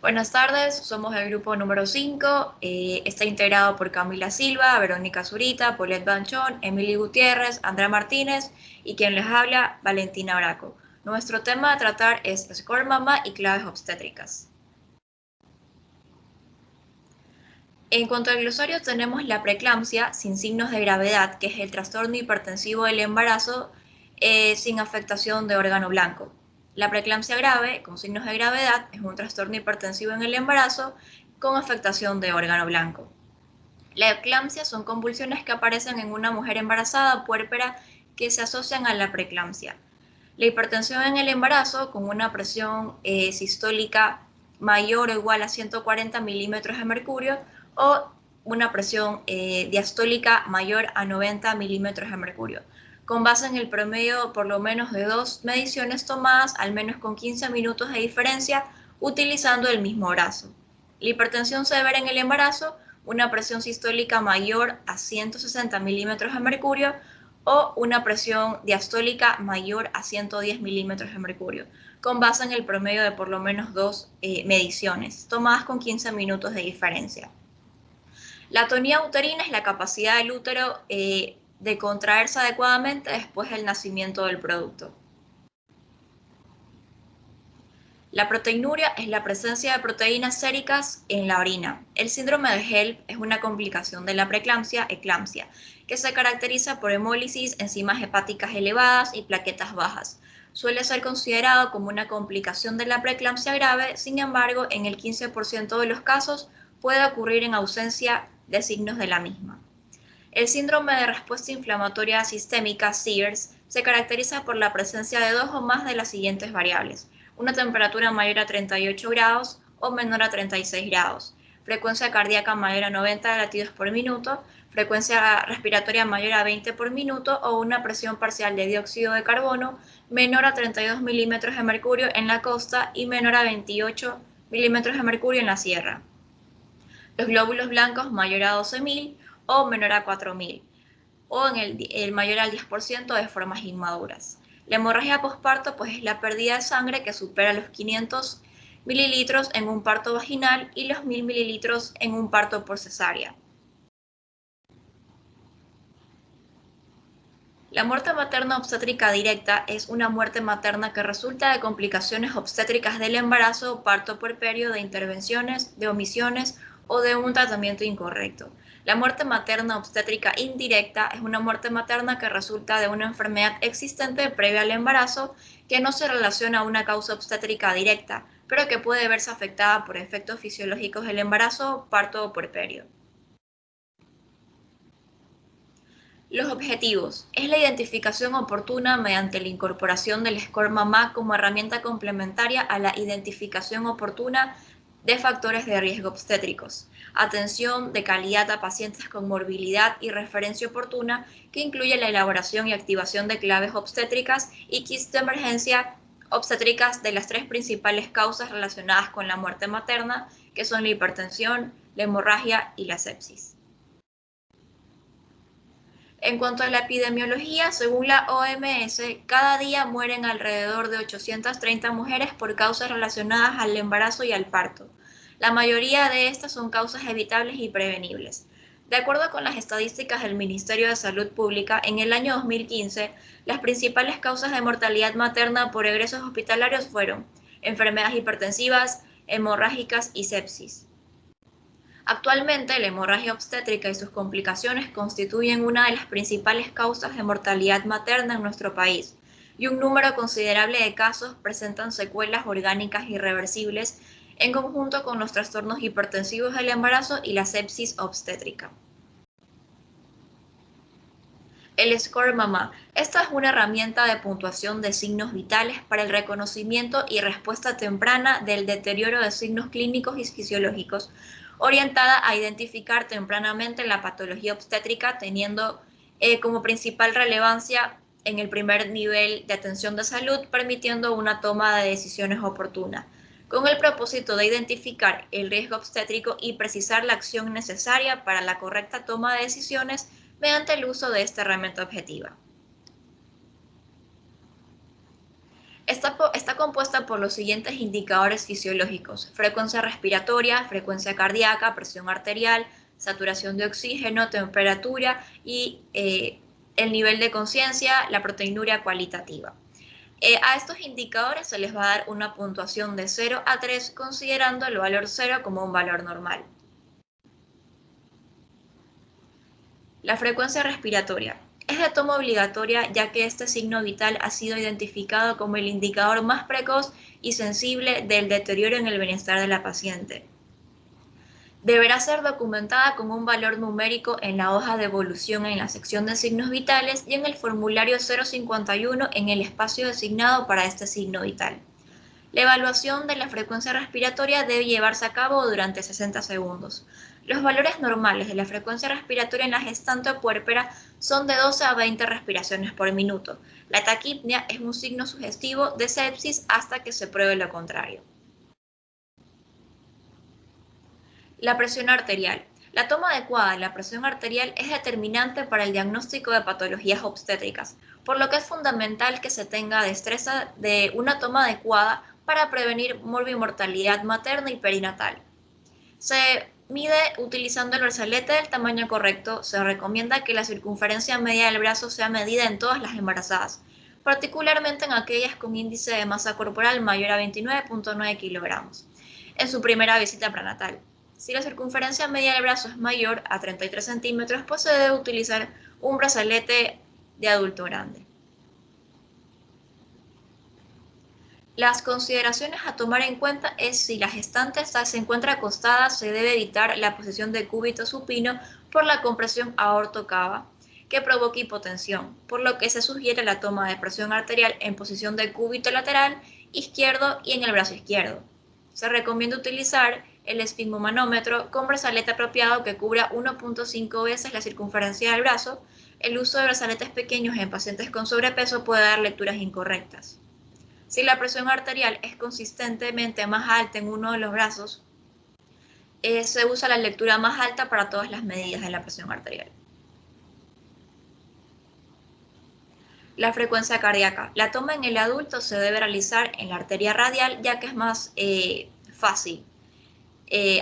Buenas tardes, somos el grupo número 5. Está integrado por Camila Silva, Verónica Zurita, Paulette Banchón, Emily Gutiérrez, Andrea Martínez y quien les habla, Valentina Braco. Nuestro tema a tratar es Score Mama y claves obstétricas. En cuanto al glosario, tenemos la preeclampsia sin signos de gravedad, que es el trastorno hipertensivo del embarazo sin afectación de órgano blanco. La preeclampsia grave, con signos de gravedad, es un trastorno hipertensivo en el embarazo con afectación de órgano blanco. La eclampsia son convulsiones que aparecen en una mujer embarazada puérpera que se asocian a la preeclampsia. La hipertensión en el embarazo con una presión sistólica mayor o igual a 140 milímetros de mercurio o una presión diastólica mayor a 90 milímetros de mercurio, con base en el promedio por lo menos de 2 mediciones tomadas al menos con 15 minutos de diferencia utilizando el mismo brazo. La hipertensión severa en el embarazo, una presión sistólica mayor a 160 milímetros de mercurio o una presión diastólica mayor a 110 milímetros de mercurio, con base en el promedio de por lo menos 2 mediciones, tomadas con 15 minutos de diferencia. La atonía uterina es la capacidad del útero de contraerse adecuadamente después del nacimiento del producto. La proteinuria es la presencia de proteínas séricas en la orina. El síndrome de HELLP es una complicación de la preeclampsia, eclampsia, que se caracteriza por hemólisis, enzimas hepáticas elevadas y plaquetas bajas. Suele ser considerado como una complicación de la preeclampsia grave, sin embargo, en el 15% de los casos puede ocurrir en ausencia de signos de la misma. El síndrome de respuesta inflamatoria sistémica, SIRS, se caracteriza por la presencia de dos o más de las siguientes variables: una temperatura mayor a 38 grados o menor a 36 grados, frecuencia cardíaca mayor a 90 latidos por minuto, frecuencia respiratoria mayor a 20 por minuto o una presión parcial de dióxido de carbono menor a 32 milímetros de mercurio en la costa y menor a 28 milímetros de mercurio en la sierra. Los glóbulos blancos mayor a 12.000 o menor a 4.000 o en el mayor al 10% de formas inmaduras. La hemorragia posparto pues es la pérdida de sangre que supera los 500 mililitros en un parto vaginal y los 1.000 mililitros en un parto por cesárea. La muerte materna obstétrica directa es una muerte materna que resulta de complicaciones obstétricas del embarazo, parto puerperio, de intervenciones, de omisiones o de un tratamiento incorrecto. La muerte materna obstétrica indirecta es una muerte materna que resulta de una enfermedad existente previa al embarazo que no se relaciona a una causa obstétrica directa, pero que puede verse afectada por efectos fisiológicos del embarazo, parto o puerperio. Los objetivos es la identificación oportuna mediante la incorporación del score MAMA como herramienta complementaria a la identificación oportuna de factores de riesgo obstétricos, atención de calidad a pacientes con morbilidad y referencia oportuna que incluye la elaboración y activación de claves obstétricas y kits de emergencia obstétricas de las tres principales causas relacionadas con la muerte materna, que son la hipertensión, la hemorragia y la sepsis. En cuanto a la epidemiología, según la OMS, cada día mueren alrededor de 830 mujeres por causas relacionadas al embarazo y al parto. La mayoría de estas son causas evitables y prevenibles. De acuerdo con las estadísticas del Ministerio de Salud Pública, en el año 2015, las principales causas de mortalidad materna por egresos hospitalarios fueron enfermedades hipertensivas, hemorrágicas y sepsis. Actualmente, la hemorragia obstétrica y sus complicaciones constituyen una de las principales causas de mortalidad materna en nuestro país, y un número considerable de casos presentan secuelas orgánicas irreversibles en conjunto con los trastornos hipertensivos del embarazo y la sepsis obstétrica. El Score Mama. Esta es una herramienta de puntuación de signos vitales para el reconocimiento y respuesta temprana del deterioro de signos clínicos y fisiológicos, orientada a identificar tempranamente la patología obstétrica, teniendo como principal relevancia en el primer nivel de atención de salud, permitiendo una toma de decisiones oportuna, con el propósito de identificar el riesgo obstétrico y precisar la acción necesaria para la correcta toma de decisiones mediante el uso de esta herramienta objetiva. Está compuesta por los siguientes indicadores fisiológicos: frecuencia respiratoria, frecuencia cardíaca, presión arterial, saturación de oxígeno, temperatura y el nivel de conciencia, la proteinuria cualitativa. A estos indicadores se les va a dar una puntuación de 0 a 3, considerando el valor 0 como un valor normal. La frecuencia respiratoria es de toma obligatoria, ya que este signo vital ha sido identificado como el indicador más precoz y sensible del deterioro en el bienestar de la paciente. Deberá ser documentada con un valor numérico en la hoja de evolución en la sección de signos vitales y en el formulario 051 en el espacio designado para este signo vital. La evaluación de la frecuencia respiratoria debe llevarse a cabo durante 60 segundos. Los valores normales de la frecuencia respiratoria en la gestante o puérpera son de 12 a 20 respiraciones por minuto. La taquipnea es un signo sugestivo de sepsis hasta que se pruebe lo contrario. La presión arterial. La toma adecuada de la presión arterial es determinante para el diagnóstico de patologías obstétricas, por lo que es fundamental que se tenga destreza de una toma adecuada para prevenir morbimortalidad materna y perinatal. Se mide utilizando el brazalete del tamaño correcto. Se recomienda que la circunferencia media del brazo sea medida en todas las embarazadas, particularmente en aquellas con índice de masa corporal mayor a 29,9 kilogramos, en su primera visita prenatal. Si la circunferencia media del brazo es mayor a 33 centímetros, pues se debe utilizar un brazalete de adulto grande. Las consideraciones a tomar en cuenta es: si la gestante se encuentra acostada, se debe evitar la posición de cúbito supino por la compresión aorto-cava que provoca hipotensión, por lo que se sugiere la toma de presión arterial en posición de cúbito lateral izquierdo y en el brazo izquierdo. Se recomienda utilizar el esfigmomanómetro con brazalete apropiado que cubra 1,5 veces la circunferencia del brazo. El uso de brazaletes pequeños en pacientes con sobrepeso puede dar lecturas incorrectas. Si la presión arterial es consistentemente más alta en uno de los brazos, se usa la lectura más alta para todas las medidas de la presión arterial. La frecuencia cardíaca. La toma en el adulto se debe realizar en la arteria radial, ya que es más fácil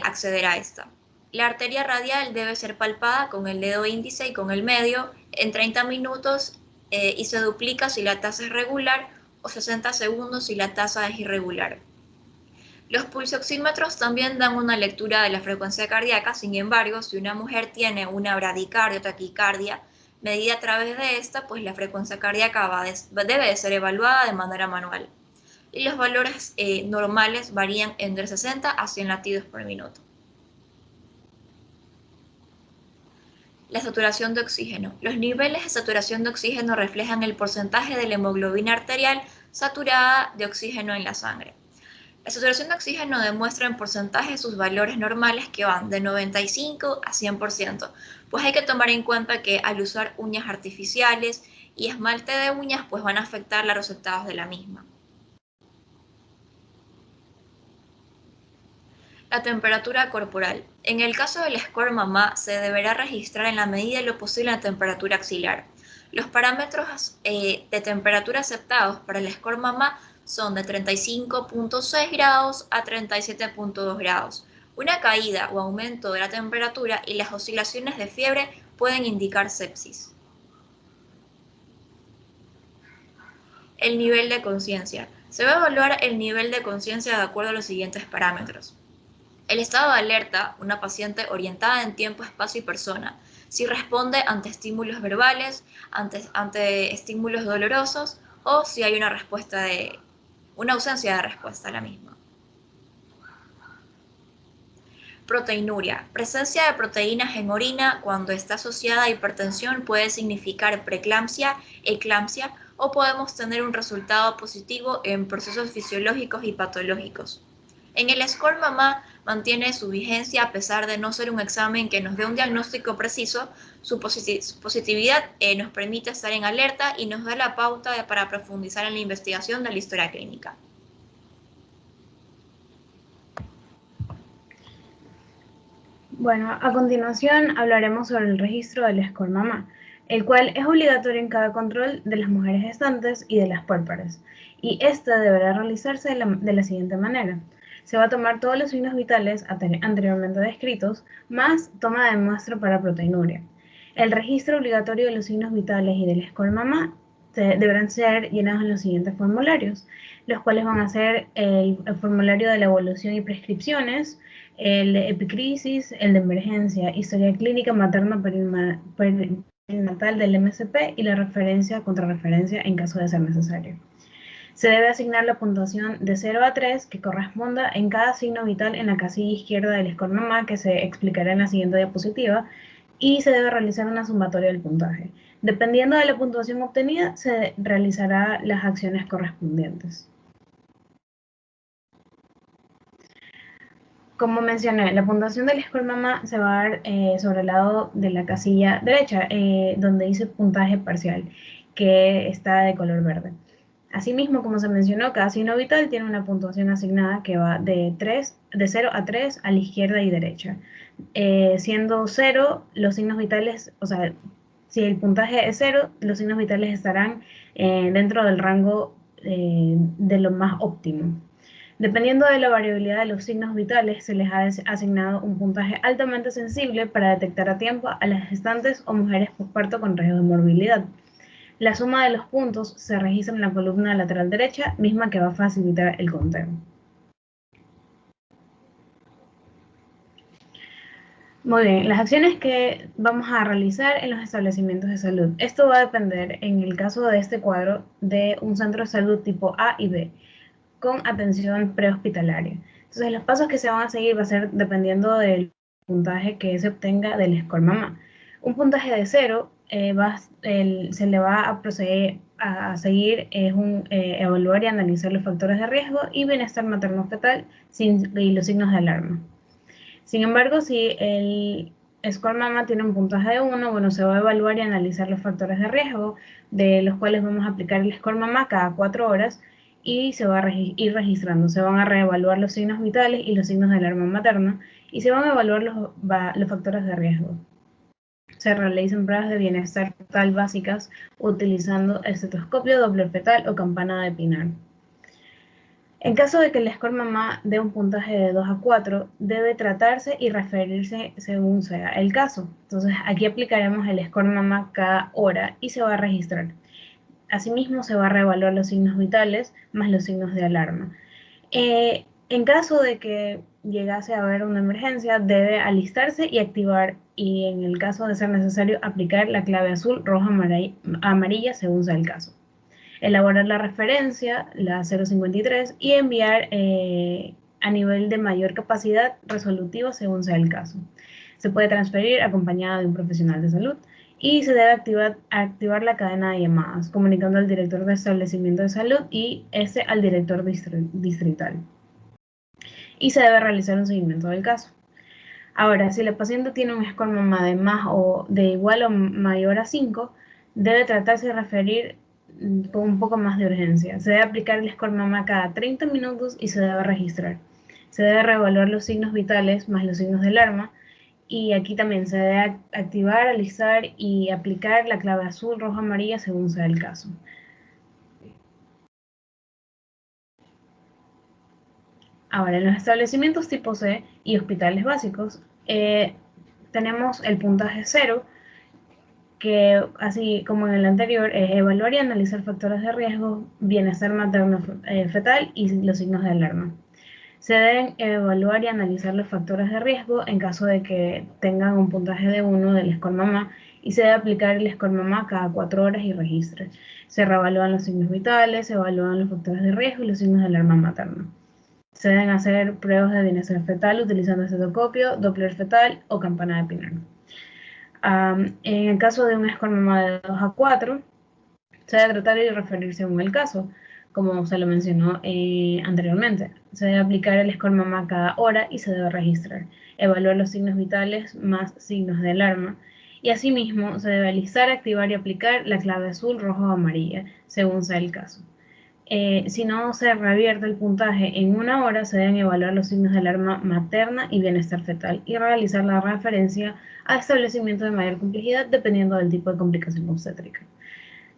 acceder a esta. La arteria radial debe ser palpada con el dedo índice y con el medio en 30 minutos y se duplica si la tasa es regular, o 60 segundos si la tasa es irregular. Los pulsioxímetros también dan una lectura de la frecuencia cardíaca. Sin embargo, si una mujer tiene una bradicardia o taquicardia medida a través de esta, pues la frecuencia cardíaca debe de ser evaluada de manera manual. Y los valores normales varían entre 60 a 100 latidos por minuto. La saturación de oxígeno. Los niveles de saturación de oxígeno reflejan el porcentaje de la hemoglobina arterial saturada de oxígeno en la sangre. La saturación de oxígeno demuestra en porcentaje sus valores normales, que van de 95 a 100%, pues hay que tomar en cuenta que al usar uñas artificiales y esmalte de uñas, pues van a afectar los resultados de la misma. La temperatura corporal. En el caso del score mamá, se deberá registrar en la medida de lo posible la temperatura axilar. Los parámetros de temperatura aceptados para el score mamá son de 35,6 grados a 37,2 grados. Una caída o aumento de la temperatura y las oscilaciones de fiebre pueden indicar sepsis. El nivel de conciencia. Se va a evaluar el nivel de conciencia de acuerdo a los siguientes parámetros: el estado de alerta, una paciente orientada en tiempo, espacio y persona, si responde ante estímulos verbales, ante estímulos dolorosos, o si hay una ausencia de respuesta a la misma. Proteinuria. Presencia de proteínas en orina cuando está asociada a hipertensión puede significar preeclampsia, eclampsia, o podemos tener un resultado positivo en procesos fisiológicos y patológicos. En el score mamá mantiene su vigencia a pesar de no ser un examen que nos dé un diagnóstico preciso. Su positividad nos permite estar en alerta y nos da la pauta para profundizar en la investigación de la historia clínica. Bueno, a continuación hablaremos sobre el registro del score mamá. el cual es obligatorio en cada control de las mujeres gestantes y de las puérperas, y este deberá realizarse de la siguiente manera. Se va a tomar todos los signos vitales anteriormente descritos, más toma de muestra para proteinuria. El registro obligatorio de los signos vitales y del score mamá deberán ser llenados en los siguientes formularios, los cuales van a ser el formulario de la evolución y prescripciones, el de epicrisis, el de emergencia, historia clínica materna perinatal del MSP y la referencia contrarreferencia en caso de ser necesario. Se debe asignar la puntuación de 0 a 3 que corresponda en cada signo vital en la casilla izquierda del score mamá, que se explicará en la siguiente diapositiva, y se debe realizar una sumatoria del puntaje. Dependiendo de la puntuación obtenida, se realizarán las acciones correspondientes. Como mencioné, la puntuación del score mamá se va a dar sobre el lado de la casilla derecha, donde dice puntaje parcial, que está de color verde. Asimismo, como se mencionó, cada signo vital tiene una puntuación asignada que va de 0 a 3 a la izquierda y derecha. Siendo 0, los signos vitales, o sea, si el puntaje es 0, los signos vitales estarán dentro del rango de lo más óptimo. Dependiendo de la variabilidad de los signos vitales, se les ha asignado un puntaje altamente sensible para detectar a tiempo a las gestantes o mujeres posparto con riesgo de morbilidad. La suma de los puntos se registra en la columna lateral derecha, misma que va a facilitar el conteo. Muy bien, las acciones que vamos a realizar en los establecimientos de salud. Esto va a depender, en el caso de este cuadro, de un centro de salud tipo A y B, con atención prehospitalaria. Entonces, los pasos que se van a seguir va a ser dependiendo del puntaje que se obtenga del score mamá. Un puntaje de 0 se le va a proceder a seguir es evaluar y analizar los factores de riesgo y bienestar materno-fetal y los signos de alarma. Sin embargo, si el score mamá tiene un puntaje de 1, bueno, se va a evaluar y analizar los factores de riesgo, de los cuales vamos a aplicar el score mamá cada 4 horas y se va a ir registrando. Se van a reevaluar los signos vitales y los signos de alarma materna y se van a evaluar los factores de riesgo. Se realizan pruebas de bienestar fetal básicas utilizando estetoscopio, doppler fetal o campana de Pinar. En caso de que el score mamá dé un puntaje de 2 a 4, debe tratarse y referirse según sea el caso. Entonces, aquí aplicaremos el score mamá cada hora y se va a registrar. Asimismo, se va a reevaluar los signos vitales más los signos de alarma. En caso de que llegase a haber una emergencia, debe alistarse y activar, y en el caso de ser necesario, aplicar la clave azul, roja, amarilla, según sea el caso. Elaborar la referencia, la 053, y enviar a nivel de mayor capacidad resolutiva según sea el caso. Se puede transferir acompañada de un profesional de salud y se debe activar la cadena de llamadas, comunicando al director de establecimiento de salud y ese al director distrital. Y se debe realizar un seguimiento del caso. Ahora, si la paciente tiene un score mamá de más o de igual o mayor a 5, debe tratarse de referir con un poco más de urgencia. Se debe aplicar el score mamá cada 30 minutos y se debe registrar. Se debe reevaluar los signos vitales más los signos de alarma. Y aquí también se debe activar, alistar y aplicar la clave azul, roja, amarilla según sea el caso. Ahora, en los establecimientos tipo C y hospitales básicos, tenemos el puntaje 0, que así como en el anterior, es evaluar y analizar factores de riesgo, bienestar materno fetal y los signos de alarma. Se deben evaluar y analizar los factores de riesgo en caso de que tengan un puntaje de 1 del score mamá y se debe aplicar el score mamá cada 4 horas y registre. Se reevalúan los signos vitales, se evalúan los factores de riesgo y los signos de alarma materna. Se deben hacer pruebas de bienestar fetal utilizando estetoscopio, doppler fetal o campana de Pinar. En el caso de un score mamá de 2 a 4, se debe tratar y referir según el caso, como se lo mencionó anteriormente. Se debe aplicar el score mamá cada hora y se debe registrar. Evaluar los signos vitales más signos de alarma. Y asimismo, se debe alistar, activar y aplicar la clave azul, roja o amarilla, según sea el caso. Si no se revierte el puntaje en 1 hora, se deben evaluar los signos de alarma materna y bienestar fetal y realizar la referencia a establecimientos de mayor complejidad dependiendo del tipo de complicación obstétrica.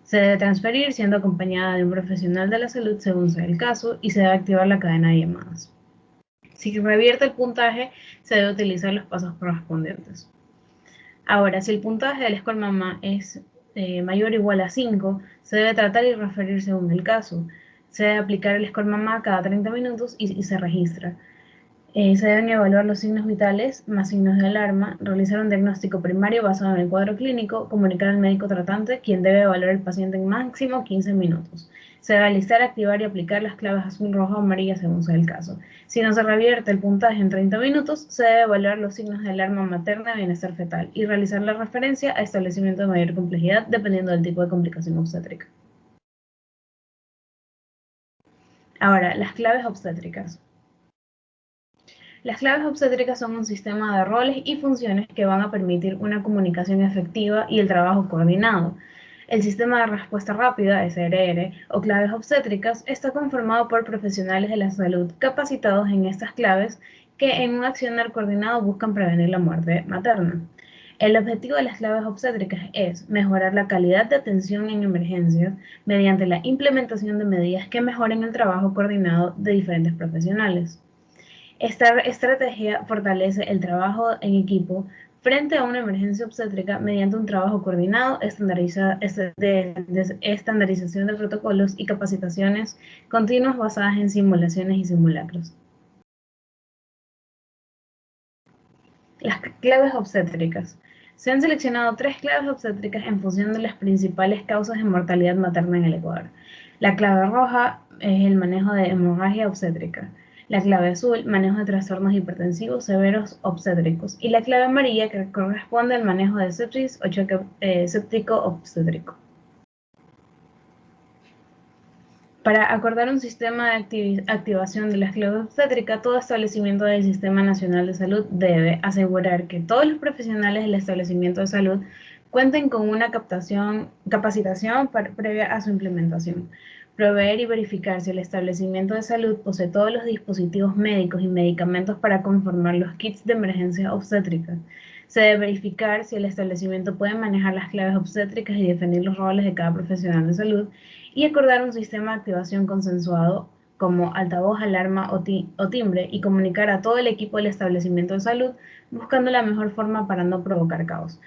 Se debe transferir siendo acompañada de un profesional de la salud según sea el caso y se debe activar la cadena de llamadas. Si revierte el puntaje, se debe utilizar los pasos correspondientes. Ahora, si el puntaje del score mamá es mayor o igual a 5, se debe tratar y referir según el caso. Se debe aplicar el score mamá cada 30 minutos y se registra. Se deben evaluar los signos vitales más signos de alarma, realizar un diagnóstico primario basado en el cuadro clínico, comunicar al médico tratante, quien debe evaluar al paciente en máximo 15 minutos. Se debe alistar, activar y aplicar las claves azul, roja o amarilla según sea el caso. Si no se revierte el puntaje en 30 minutos, se debe evaluar los signos de alarma materna y bienestar fetal y realizar la referencia a establecimiento de mayor complejidad dependiendo del tipo de complicación obstétrica. Ahora, las claves obstétricas. Las claves obstétricas son un sistema de roles y funciones que van a permitir una comunicación efectiva y el trabajo coordinado. El sistema de respuesta rápida, SRR, o claves obstétricas, está conformado por profesionales de la salud capacitados en estas claves que en un accionar coordinado buscan prevenir la muerte materna. El objetivo de las claves obstétricas es mejorar la calidad de atención en emergencias mediante la implementación de medidas que mejoren el trabajo coordinado de diferentes profesionales. Esta estrategia fortalece el trabajo en equipo frente a una emergencia obstétrica mediante un trabajo coordinado, estandarización de protocolos y capacitaciones continuas basadas en simulaciones y simulacros. Las claves obstétricas. Se han seleccionado 3 claves obstétricas en función de las principales causas de mortalidad materna en el Ecuador. La clave roja es el manejo de hemorragia obstétrica. La clave azul, manejo de trastornos hipertensivos severos obstétricos. Y la clave amarilla, que corresponde al manejo de sepsis o choque séptico obstétrico. Para acordar un sistema de activación de la clave obstétrica, todo establecimiento del Sistema Nacional de Salud debe asegurar que todos los profesionales del establecimiento de salud cuenten con una capacitación previa a su implementación. Proveer y verificar si el establecimiento de salud posee todos los dispositivos médicos y medicamentos para conformar los kits de emergencia obstétrica. Se debe verificar si el establecimiento puede manejar las claves obstétricas y definir los roles de cada profesional de salud y acordar un sistema de activación consensuado como altavoz, alarma o timbre y comunicar a todo el equipo del establecimiento de salud buscando la mejor forma para no provocar caos.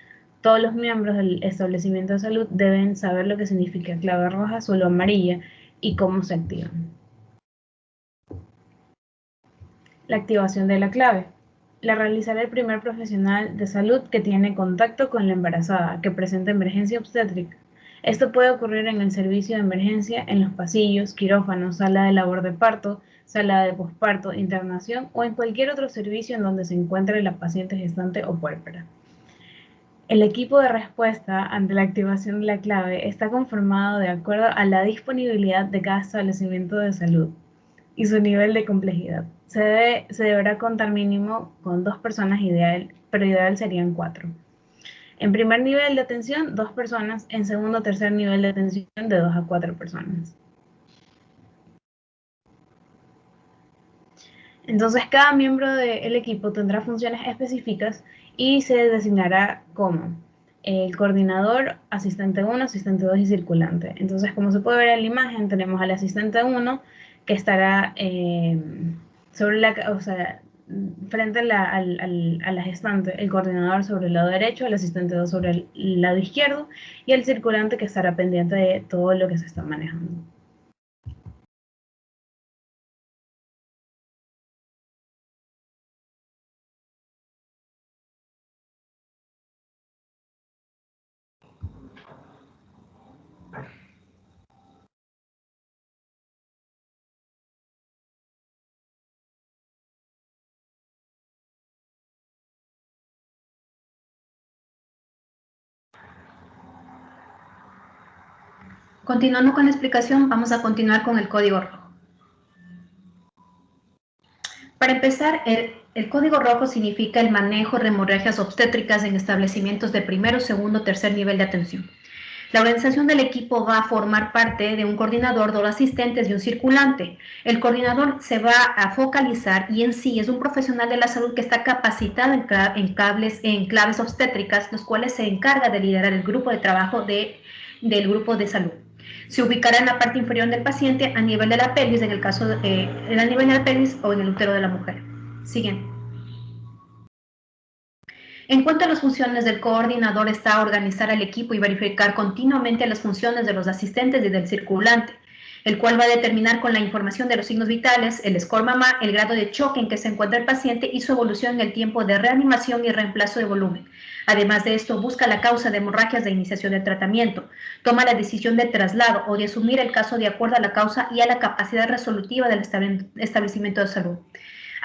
Todos los miembros del establecimiento de salud deben saber lo que significa clave roja, azul o amarilla y cómo se activan. La activación de la clave. La realizará el primer profesional de salud que tiene contacto con la embarazada que presenta emergencia obstétrica. Esto puede ocurrir en el servicio de emergencia, en los pasillos, quirófanos, sala de labor de parto, sala de posparto, internación o en cualquier otro servicio en donde se encuentre la paciente gestante o puérpera. El equipo de respuesta ante la activación de la clave está conformado de acuerdo a la disponibilidad de cada establecimiento de salud y su nivel de complejidad. Se deberá contar mínimo con 2 personas pero ideal serían 4. En primer nivel de atención, 2 personas. En segundo o tercer nivel de atención, de 2 a 4 personas. Entonces, cada miembro del equipo tendrá funciones específicas y se designará como el coordinador, asistente 1, asistente 2 y circulante. Entonces, como se puede ver en la imagen, tenemos al asistente 1 que estará frente a la gestante, el coordinador sobre el lado derecho, el asistente 2 sobre el lado izquierdo y el circulante que estará pendiente de todo lo que se está manejando. Continuando con la explicación, vamos a continuar con el código rojo. Para empezar, el código rojo significa el manejo de hemorragias obstétricas en establecimientos de primero, segundo, tercer nivel de atención. La organización del equipo va a formar parte de un coordinador, 2 asistentes y un circulante. El coordinador se va a focalizar y en sí es un profesional de la salud que está capacitado en claves obstétricas, los cuales se encarga de liderar el grupo de trabajo del grupo de salud. Se ubicará en la parte inferior del paciente a nivel de la pelvis, en el caso a nivel de la pelvis o en el útero de la mujer. Siguiente. En cuanto a las funciones del coordinador, está organizar al equipo y verificar continuamente las funciones de los asistentes y del circulante, el cual va a determinar con la información de los signos vitales, el score mamá, el grado de choque en que se encuentra el paciente y su evolución en el tiempo de reanimación y reemplazo de volumen. Además de esto, busca la causa de hemorragias de iniciación del tratamiento, toma la decisión de traslado o de asumir el caso de acuerdo a la causa y a la capacidad resolutiva del establecimiento de salud.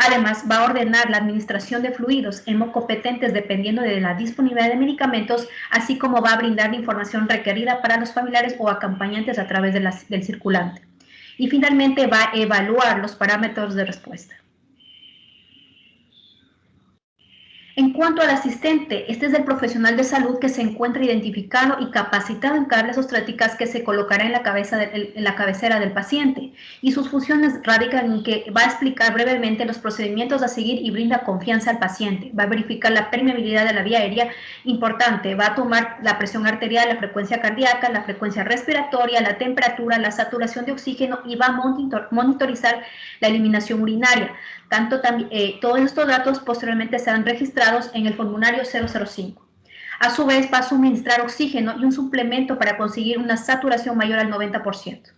Además, va a ordenar la administración de fluidos hemocompetentes dependiendo de la disponibilidad de medicamentos, así como va a brindar la información requerida para los familiares o acompañantes a través del circulante. Y finalmente va a evaluar los parámetros de respuesta. En cuanto al asistente, este es el profesional de salud que se encuentra identificado y capacitado en cables obstétricas que se colocará en la cabecera del paciente, y sus funciones radican en que va a explicar brevemente los procedimientos a seguir y brinda confianza al paciente, va a verificar la permeabilidad de la vía aérea, importante, va a tomar la presión arterial, la frecuencia cardíaca, la frecuencia respiratoria, la temperatura, la saturación de oxígeno y va a monitorizar la eliminación urinaria. Todos estos datos posteriormente serán registrados en el formulario 005. A su vez, va a suministrar oxígeno y un suplemento para conseguir una saturación mayor al 90%.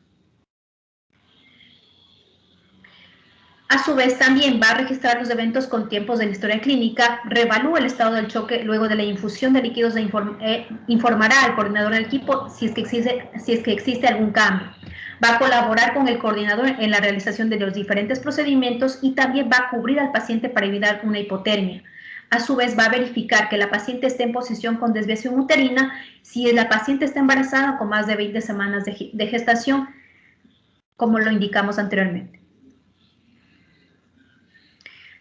A su vez, también va a registrar los eventos con tiempos de la historia clínica, reevalúa el estado del choque luego de la infusión de líquidos informará al coordinador del equipo si es que existe algún cambio. Va a colaborar con el coordinador en la realización de los diferentes procedimientos y también va a cubrir al paciente para evitar una hipotermia. A su vez, va a verificar que la paciente esté en posición con desviación uterina, si la paciente está embarazada con más de 20 semanas de gestación, como lo indicamos anteriormente.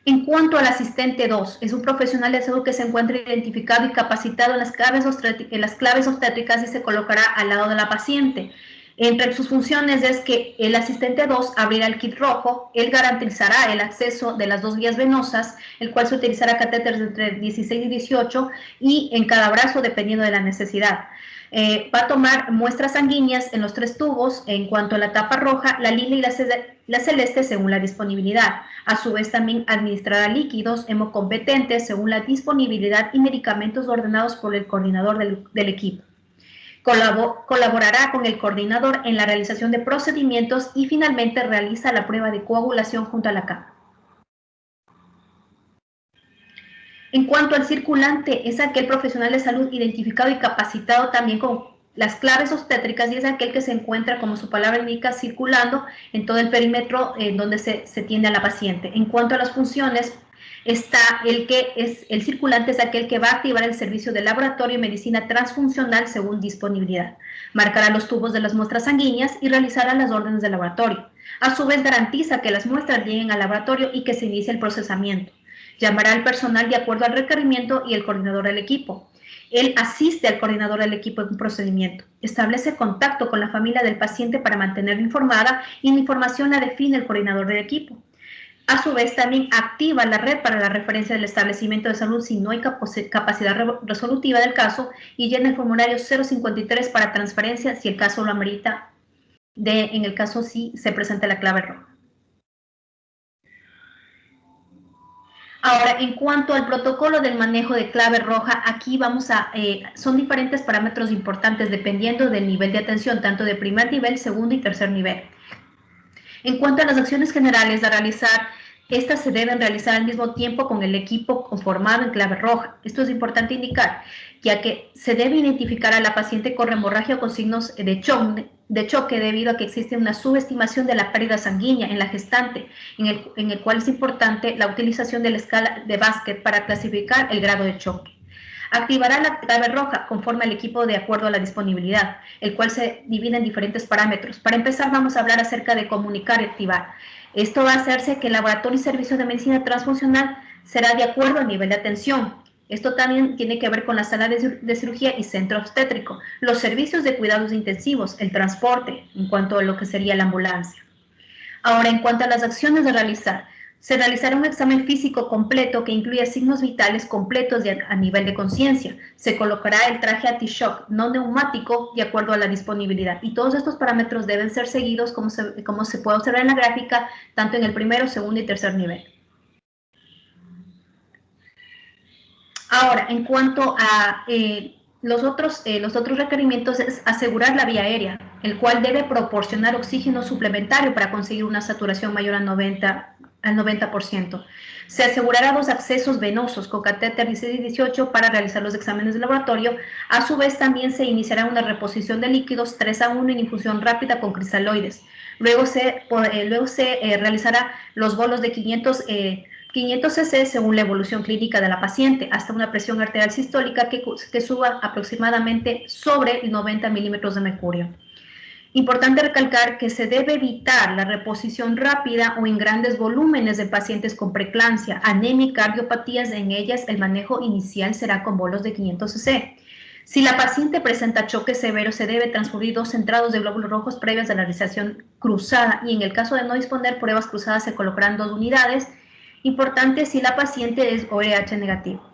En cuanto al asistente 2, es un profesional de salud que se encuentra identificado y capacitado en las claves obstétricas y se colocará al lado de la paciente. Entre sus funciones es que el asistente 2 abrirá el kit rojo, él garantizará el acceso de las 2 vías venosas, el cual se utilizará catéteres entre 16 y 18 y en cada brazo dependiendo de la necesidad. Va a tomar muestras sanguíneas en los 3 tubos, en cuanto a la tapa roja, la lila y la celeste según la disponibilidad. A su vez también administrará líquidos hemocompetentes según la disponibilidad y medicamentos ordenados por el coordinador del equipo. Colaborará con el coordinador en la realización de procedimientos y finalmente realiza la prueba de coagulación junto a la cama. En cuanto al circulante, es aquel profesional de salud identificado y capacitado también con las claves obstétricas y es aquel que se encuentra, como su palabra indica, circulando en todo el perímetro en donde se tiende a la paciente. En cuanto a las funciones, está el circulante es aquel que va a activar el servicio de laboratorio y medicina transfuncional según disponibilidad. Marcará los tubos de las muestras sanguíneas y realizará las órdenes de laboratorio. A su vez, garantiza que las muestras lleguen al laboratorio y que se inicie el procesamiento. Llamará al personal de acuerdo al requerimiento y el coordinador del equipo. Él asiste al coordinador del equipo en un procedimiento. Establece contacto con la familia del paciente para mantenerla informada y la información la define el coordinador del equipo. A su vez, también activa la red para la referencia del establecimiento de salud si no hay capacidad resolutiva del caso y llena el formulario 053 para transferencia si el caso lo amerita, en el caso si se presenta la clave roja. Ahora, en cuanto al protocolo del manejo de clave roja, aquí son diferentes parámetros importantes dependiendo del nivel de atención, tanto de primer nivel, segundo y tercer nivel. En cuanto a las acciones generales a realizar, estas se deben realizar al mismo tiempo con el equipo conformado en clave roja. Esto es importante indicar, ya que se debe identificar a la paciente con hemorragia o con signos de choque debido a que existe una subestimación de la pérdida sanguínea en la gestante, en el cual es importante la utilización de la escala de Basket para clasificar el grado de choque. Activará la clave roja conforme al equipo de acuerdo a la disponibilidad, el cual se divide en diferentes parámetros. Para empezar, vamos a hablar acerca de comunicar y activar. Esto va a hacerse que el laboratorio y servicio de medicina transfuncional será de acuerdo al nivel de atención. Esto también tiene que ver con la sala de cirugía y centro obstétrico, los servicios de cuidados intensivos, el transporte, en cuanto a lo que sería la ambulancia. Ahora, en cuanto a las acciones de realizar, se realizará un examen físico completo que incluye signos vitales completos a nivel de conciencia. Se colocará el traje anti-shock no neumático de acuerdo a la disponibilidad. Y todos estos parámetros deben ser seguidos como se puede observar en la gráfica, tanto en el primero, segundo y tercer nivel. Ahora, en cuanto a los otros requerimientos, es asegurar la vía aérea, el cual debe proporcionar oxígeno suplementario para conseguir una saturación mayor al 90%. Se asegurará los accesos venosos con catéter 16 y 18 para realizar los exámenes de laboratorio. A su vez, también se iniciará una reposición de líquidos 3-1 en infusión rápida con cristaloides. Luego se realizará los bolos de 500 cc según la evolución clínica de la paciente, hasta una presión arterial sistólica que suba aproximadamente sobre 90 milímetros de mercurio. Importante recalcar que se debe evitar la reposición rápida o en grandes volúmenes de pacientes con preeclampsia, anemia y cardiopatías. En ellas el manejo inicial será con bolos de 500 cc. Si la paciente presenta choque severo, se debe transfundir 2 entrados de glóbulos rojos previas a la realización cruzada, y en el caso de no disponer pruebas cruzadas se colocarán 2 unidades. Importante si la paciente es ORH negativo.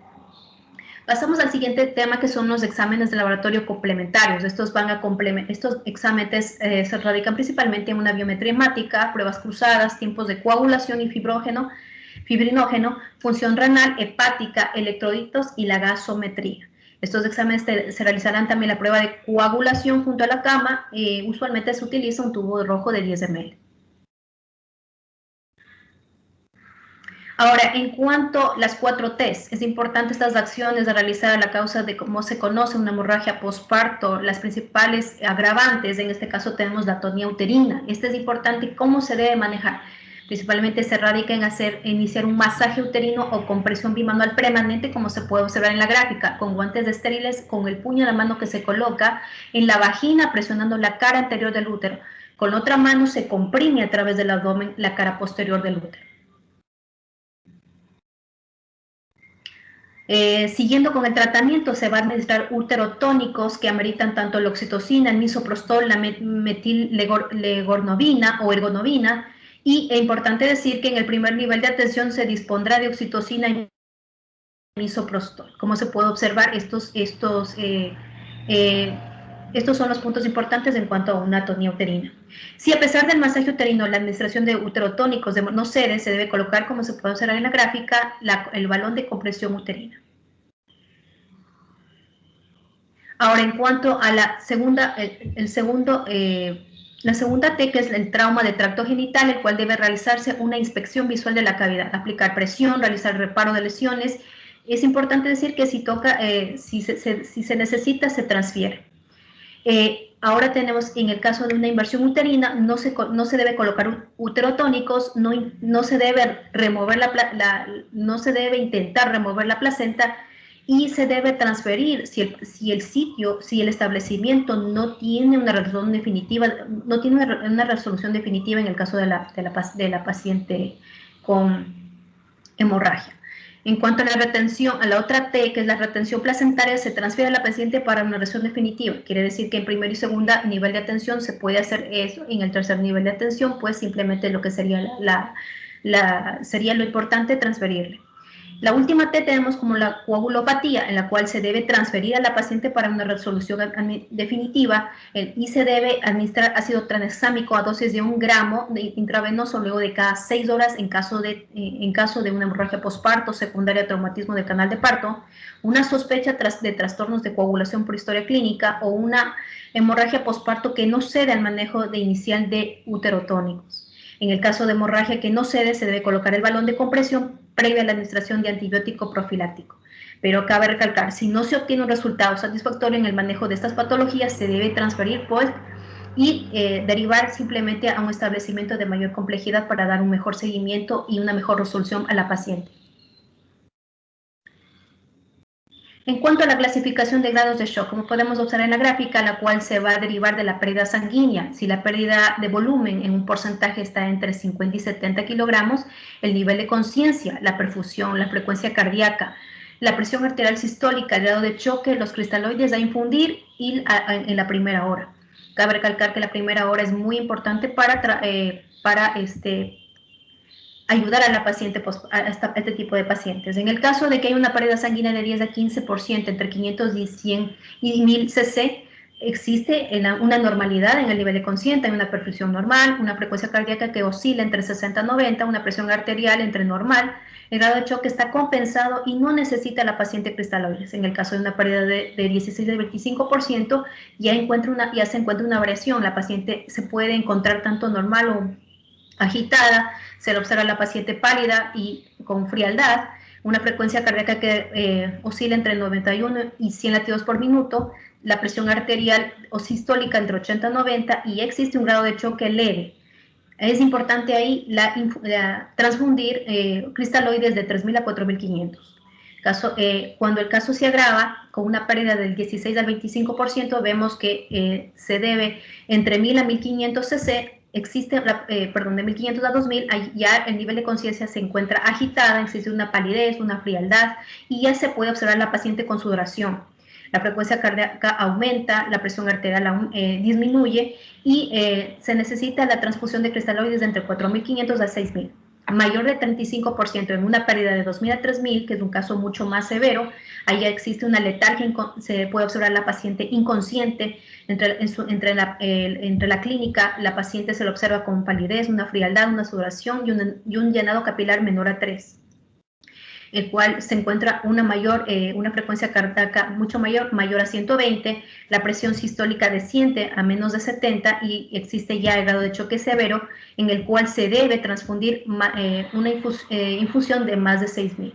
Pasamos al siguiente tema, que son los exámenes de laboratorio complementarios. Estos exámenes se radican principalmente en una biometría hemática, pruebas cruzadas, tiempos de coagulación y fibrinógeno, función renal, hepática, electrolitos y la gasometría. Estos exámenes se realizarán también la prueba de coagulación junto a la cama. Usualmente se utiliza un tubo rojo de 10 ml. Ahora, en cuanto a las 4 T's, es importante estas acciones de realizar a la causa de cómo se conoce una hemorragia postparto. Las principales agravantes, en este caso tenemos la atonía uterina. Este es importante cómo se debe manejar. Principalmente se radica en iniciar un masaje uterino o compresión bimanual permanente, como se puede observar en la gráfica, con guantes estériles, con el puño de la mano que se coloca en la vagina, presionando la cara anterior del útero. Con la otra mano se comprime a través del abdomen la cara posterior del útero. Siguiendo con el tratamiento, se va a administrar uterotónicos que ameritan tanto la oxitocina, el misoprostol, la metillegornovina o ergonovina. Y es importante decir que en el primer nivel de atención se dispondrá de oxitocina y misoprostol. Como se puede observar, estos son los puntos importantes en cuanto a una atonía uterina. Si a pesar del masaje uterino la administración de uterotónicos no cede, se debe colocar, como se puede observar en la gráfica, el balón de compresión uterina. Ahora, en cuanto a la segunda T, que es el trauma de tracto genital, el cual debe realizarse una inspección visual de la cavidad, aplicar presión, realizar reparo de lesiones. Es importante decir que si se necesita, se transfiere. Ahora tenemos, en el caso de una inversión uterina, no se debe colocar uterotónicos, no se debe intentar remover la placenta, y se debe transferir si el establecimiento no tiene una resolución definitiva, en el caso de la paciente con hemorragia. En cuanto a la retención, a la otra T, que es la retención placentaria, se transfiere a la paciente para una resolución definitiva. Quiere decir que en primer y segundo nivel de atención se puede hacer eso. En el tercer nivel de atención, pues simplemente lo que sería sería lo importante transferirle. La última T tenemos como la coagulopatía, en la cual se debe transferir a la paciente para una resolución definitiva, y se debe administrar ácido tranexámico a dosis de 1 gramo intravenoso luego de cada 6 horas en caso de una hemorragia posparto secundaria a traumatismo del canal de parto, una sospecha de trastornos de coagulación por historia clínica o una hemorragia posparto que no cede al manejo inicial de uterotónicos. En el caso de hemorragia que no cede, se debe colocar el balón de compresión previa a la administración de antibiótico profiláctico. Pero cabe recalcar, si no se obtiene un resultado satisfactorio en el manejo de estas patologías, se debe transferir y derivar simplemente a un establecimiento de mayor complejidad para dar un mejor seguimiento y una mejor resolución a la paciente. En cuanto a la clasificación de grados de shock, como podemos observar en la gráfica, la cual se va a derivar de la pérdida sanguínea. Si la pérdida de volumen en un porcentaje está entre 50 y 70 kilogramos, el nivel de conciencia, la perfusión, la frecuencia cardíaca, la presión arterial sistólica, el grado de choque, los cristaloides a infundir y en la primera hora. Cabe recalcar que la primera hora es muy importante para ayudar a la paciente, a este tipo de pacientes. En el caso de que hay una pérdida sanguínea de 10 a 15% entre 500 y 100 y 1000 cc, existe una normalidad en el nivel de conciencia, hay una perfusión normal, una frecuencia cardíaca que oscila entre 60 y 90, una presión arterial entre normal, el grado de choque está compensado y no necesita la paciente cristaloides. En el caso de una pérdida de 16 al 25%, ya se encuentra una variación, la paciente se puede encontrar tanto normal o agitada, se le observa a la paciente pálida y con frialdad, una frecuencia cardíaca que oscila entre 91 y 100 latidos por minuto, la presión arterial o sistólica entre 80 y 90 y existe un grado de choque leve. Es importante ahí transfundir cristaloides de 3.000 a 4.500. Cuando el caso se agrava con una pérdida del 16 al 25%, vemos que se debe entre 1.000 a 1.500 cc, existe, de 1.500 a 2.000, ya el nivel de conciencia se encuentra agitada, existe una palidez, una frialdad, y ya se puede observar la paciente con sudoración. La frecuencia cardíaca aumenta, la presión arterial disminuye y se necesita la transfusión de cristaloides de entre 4.500 a 6.000. Mayor de 35% en una pérdida de 2.000 a 3.000, que es un caso mucho más severo, ahí ya existe una letargia, se puede observar la paciente inconsciente. Entre la clínica, la paciente se le observa con palidez, una frialdad, una sudoración y un llenado capilar menor a 3, el cual se encuentra una frecuencia cardíaca mucho mayor a 120, la presión sistólica desciende a menos de 70 y existe ya el grado de choque severo, en el cual se debe transfundir una infusión de más de 6.000.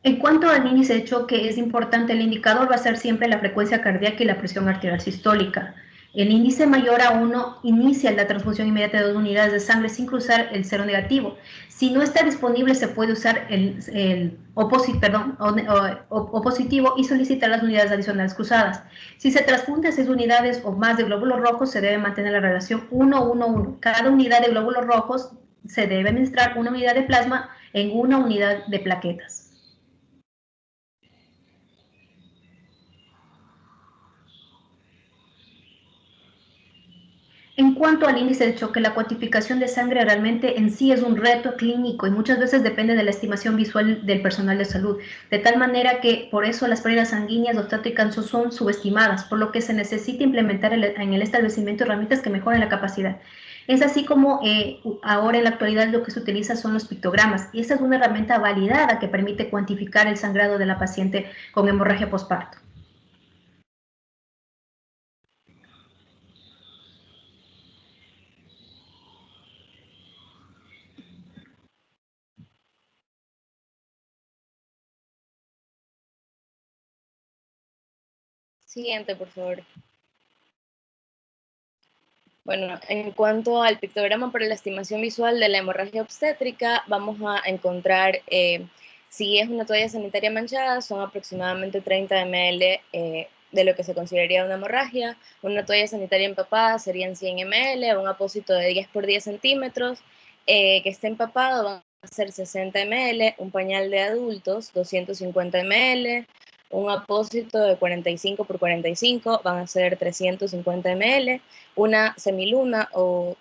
En cuanto al índice de choque, es importante, el indicador va a ser siempre la frecuencia cardíaca y la presión arterial sistólica. El índice mayor a 1 inicia la transfusión inmediata de 2 unidades de sangre sin cruzar el cero negativo. Si no está disponible, se puede usar el O positivo y solicitar las unidades adicionales cruzadas. Si se transfunde 6 unidades o más de glóbulos rojos, se debe mantener la relación 1-1-1. Cada unidad de glóbulos rojos se debe administrar una unidad de plasma en una unidad de plaquetas. En cuanto al índice de choque, la cuantificación de sangre realmente en sí es un reto clínico y muchas veces depende de la estimación visual del personal de salud, de tal manera que por eso las pérdidas sanguíneas obstétricas son subestimadas, por lo que se necesita implementar en el establecimiento herramientas que mejoren la capacidad. Es así como ahora en la actualidad lo que se utiliza son los pictogramas, y esta es una herramienta validada que permite cuantificar el sangrado de la paciente con hemorragia posparto. Siguiente, por favor. Bueno, en cuanto al pictograma para la estimación visual de la hemorragia obstétrica, vamos a encontrar, si es una toalla sanitaria manchada, son aproximadamente 30 ml de lo que se consideraría una hemorragia. Una toalla sanitaria empapada serían 100 ml, un apósito de 10 por 10 centímetros que esté empapado van a ser 60 ml, un pañal de adultos 250 ml, un apósito de 45 por 45 van a ser 350 ml, una semiluna o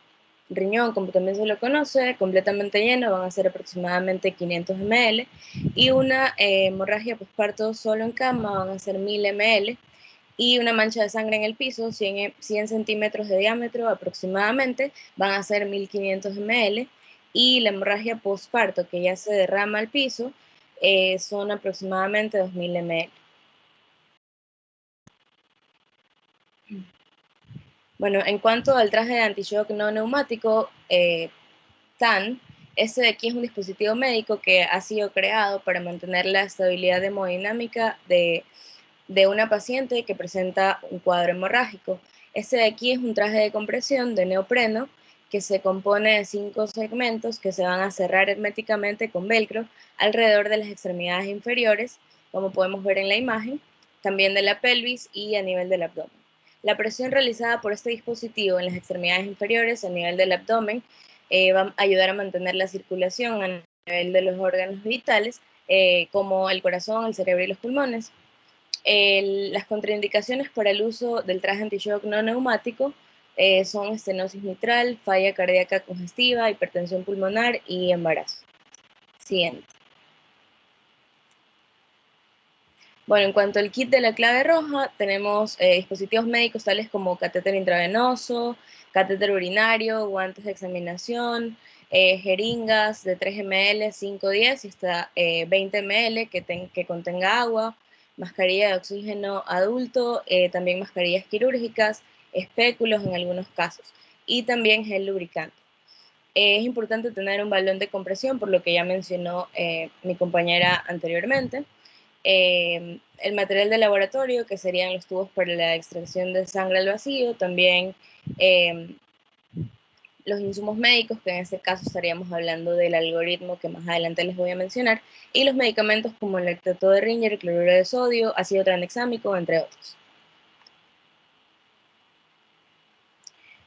riñón, como también se lo conoce, completamente lleno, van a ser aproximadamente 500 ml, y una hemorragia posparto solo en cama van a ser 1000 ml, y una mancha de sangre en el piso, 100 centímetros de diámetro aproximadamente, van a ser 1500 ml, y la hemorragia posparto que ya se derrama al piso son aproximadamente 2000 ml. Bueno, en cuanto al traje de anti-shock no neumático, TAN, este de aquí es un dispositivo médico que ha sido creado para mantener la estabilidad hemodinámica de una paciente que presenta un cuadro hemorrágico. Este de aquí es un traje de compresión de neopreno que se compone de 5 segmentos que se van a cerrar herméticamente con velcro alrededor de las extremidades inferiores, como podemos ver en la imagen, también de la pelvis y a nivel del abdomen. La presión realizada por este dispositivo en las extremidades inferiores a nivel del abdomen va a ayudar a mantener la circulación a nivel de los órganos vitales, como el corazón, el cerebro y los pulmones. Las contraindicaciones para el uso del traje anti-shock no neumático son estenosis mitral, falla cardíaca congestiva, hipertensión pulmonar y embarazo. Siguiente. Bueno, en cuanto al kit de la clave roja, tenemos dispositivos médicos tales como catéter intravenoso, catéter urinario, guantes de examinación, jeringas de 3 ml, 5, 10 y hasta 20 ml que contenga agua, mascarilla de oxígeno adulto, también mascarillas quirúrgicas, espéculos en algunos casos, y también gel lubricante. Es importante tener un balón de compresión, por lo que ya mencionó mi compañera anteriormente. El material de laboratorio, que serían los tubos para la extracción de sangre al vacío, también los insumos médicos, que en este caso estaríamos hablando del algoritmo que más adelante les voy a mencionar, y los medicamentos como el lactato de Ringer, cloruro de sodio, ácido tranexámico, entre otros.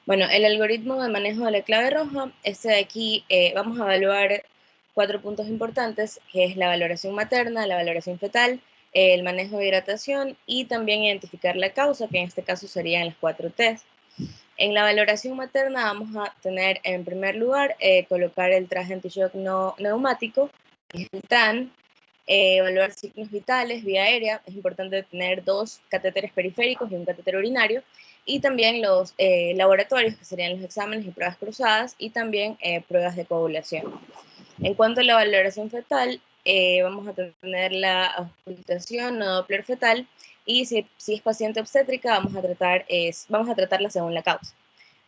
Bueno, el algoritmo de manejo de la clave roja, este de aquí vamos a evaluar 4 puntos importantes, que es la valoración materna, la valoración fetal, el manejo de hidratación y también identificar la causa, que en este caso serían las 4 T's. En la valoración materna vamos a tener en primer lugar colocar el traje anti-shock no neumático, que es el TAN, evaluar signos vitales vía aérea. Es importante tener 2 catéteres periféricos y un catéter urinario, y también los laboratorios, que serían los exámenes y pruebas cruzadas, y también pruebas de coagulación. En cuanto a la valoración fetal, vamos a tener la auscultación o Doppler fetal, y si es paciente obstétrica, vamos a tratarla según la causa.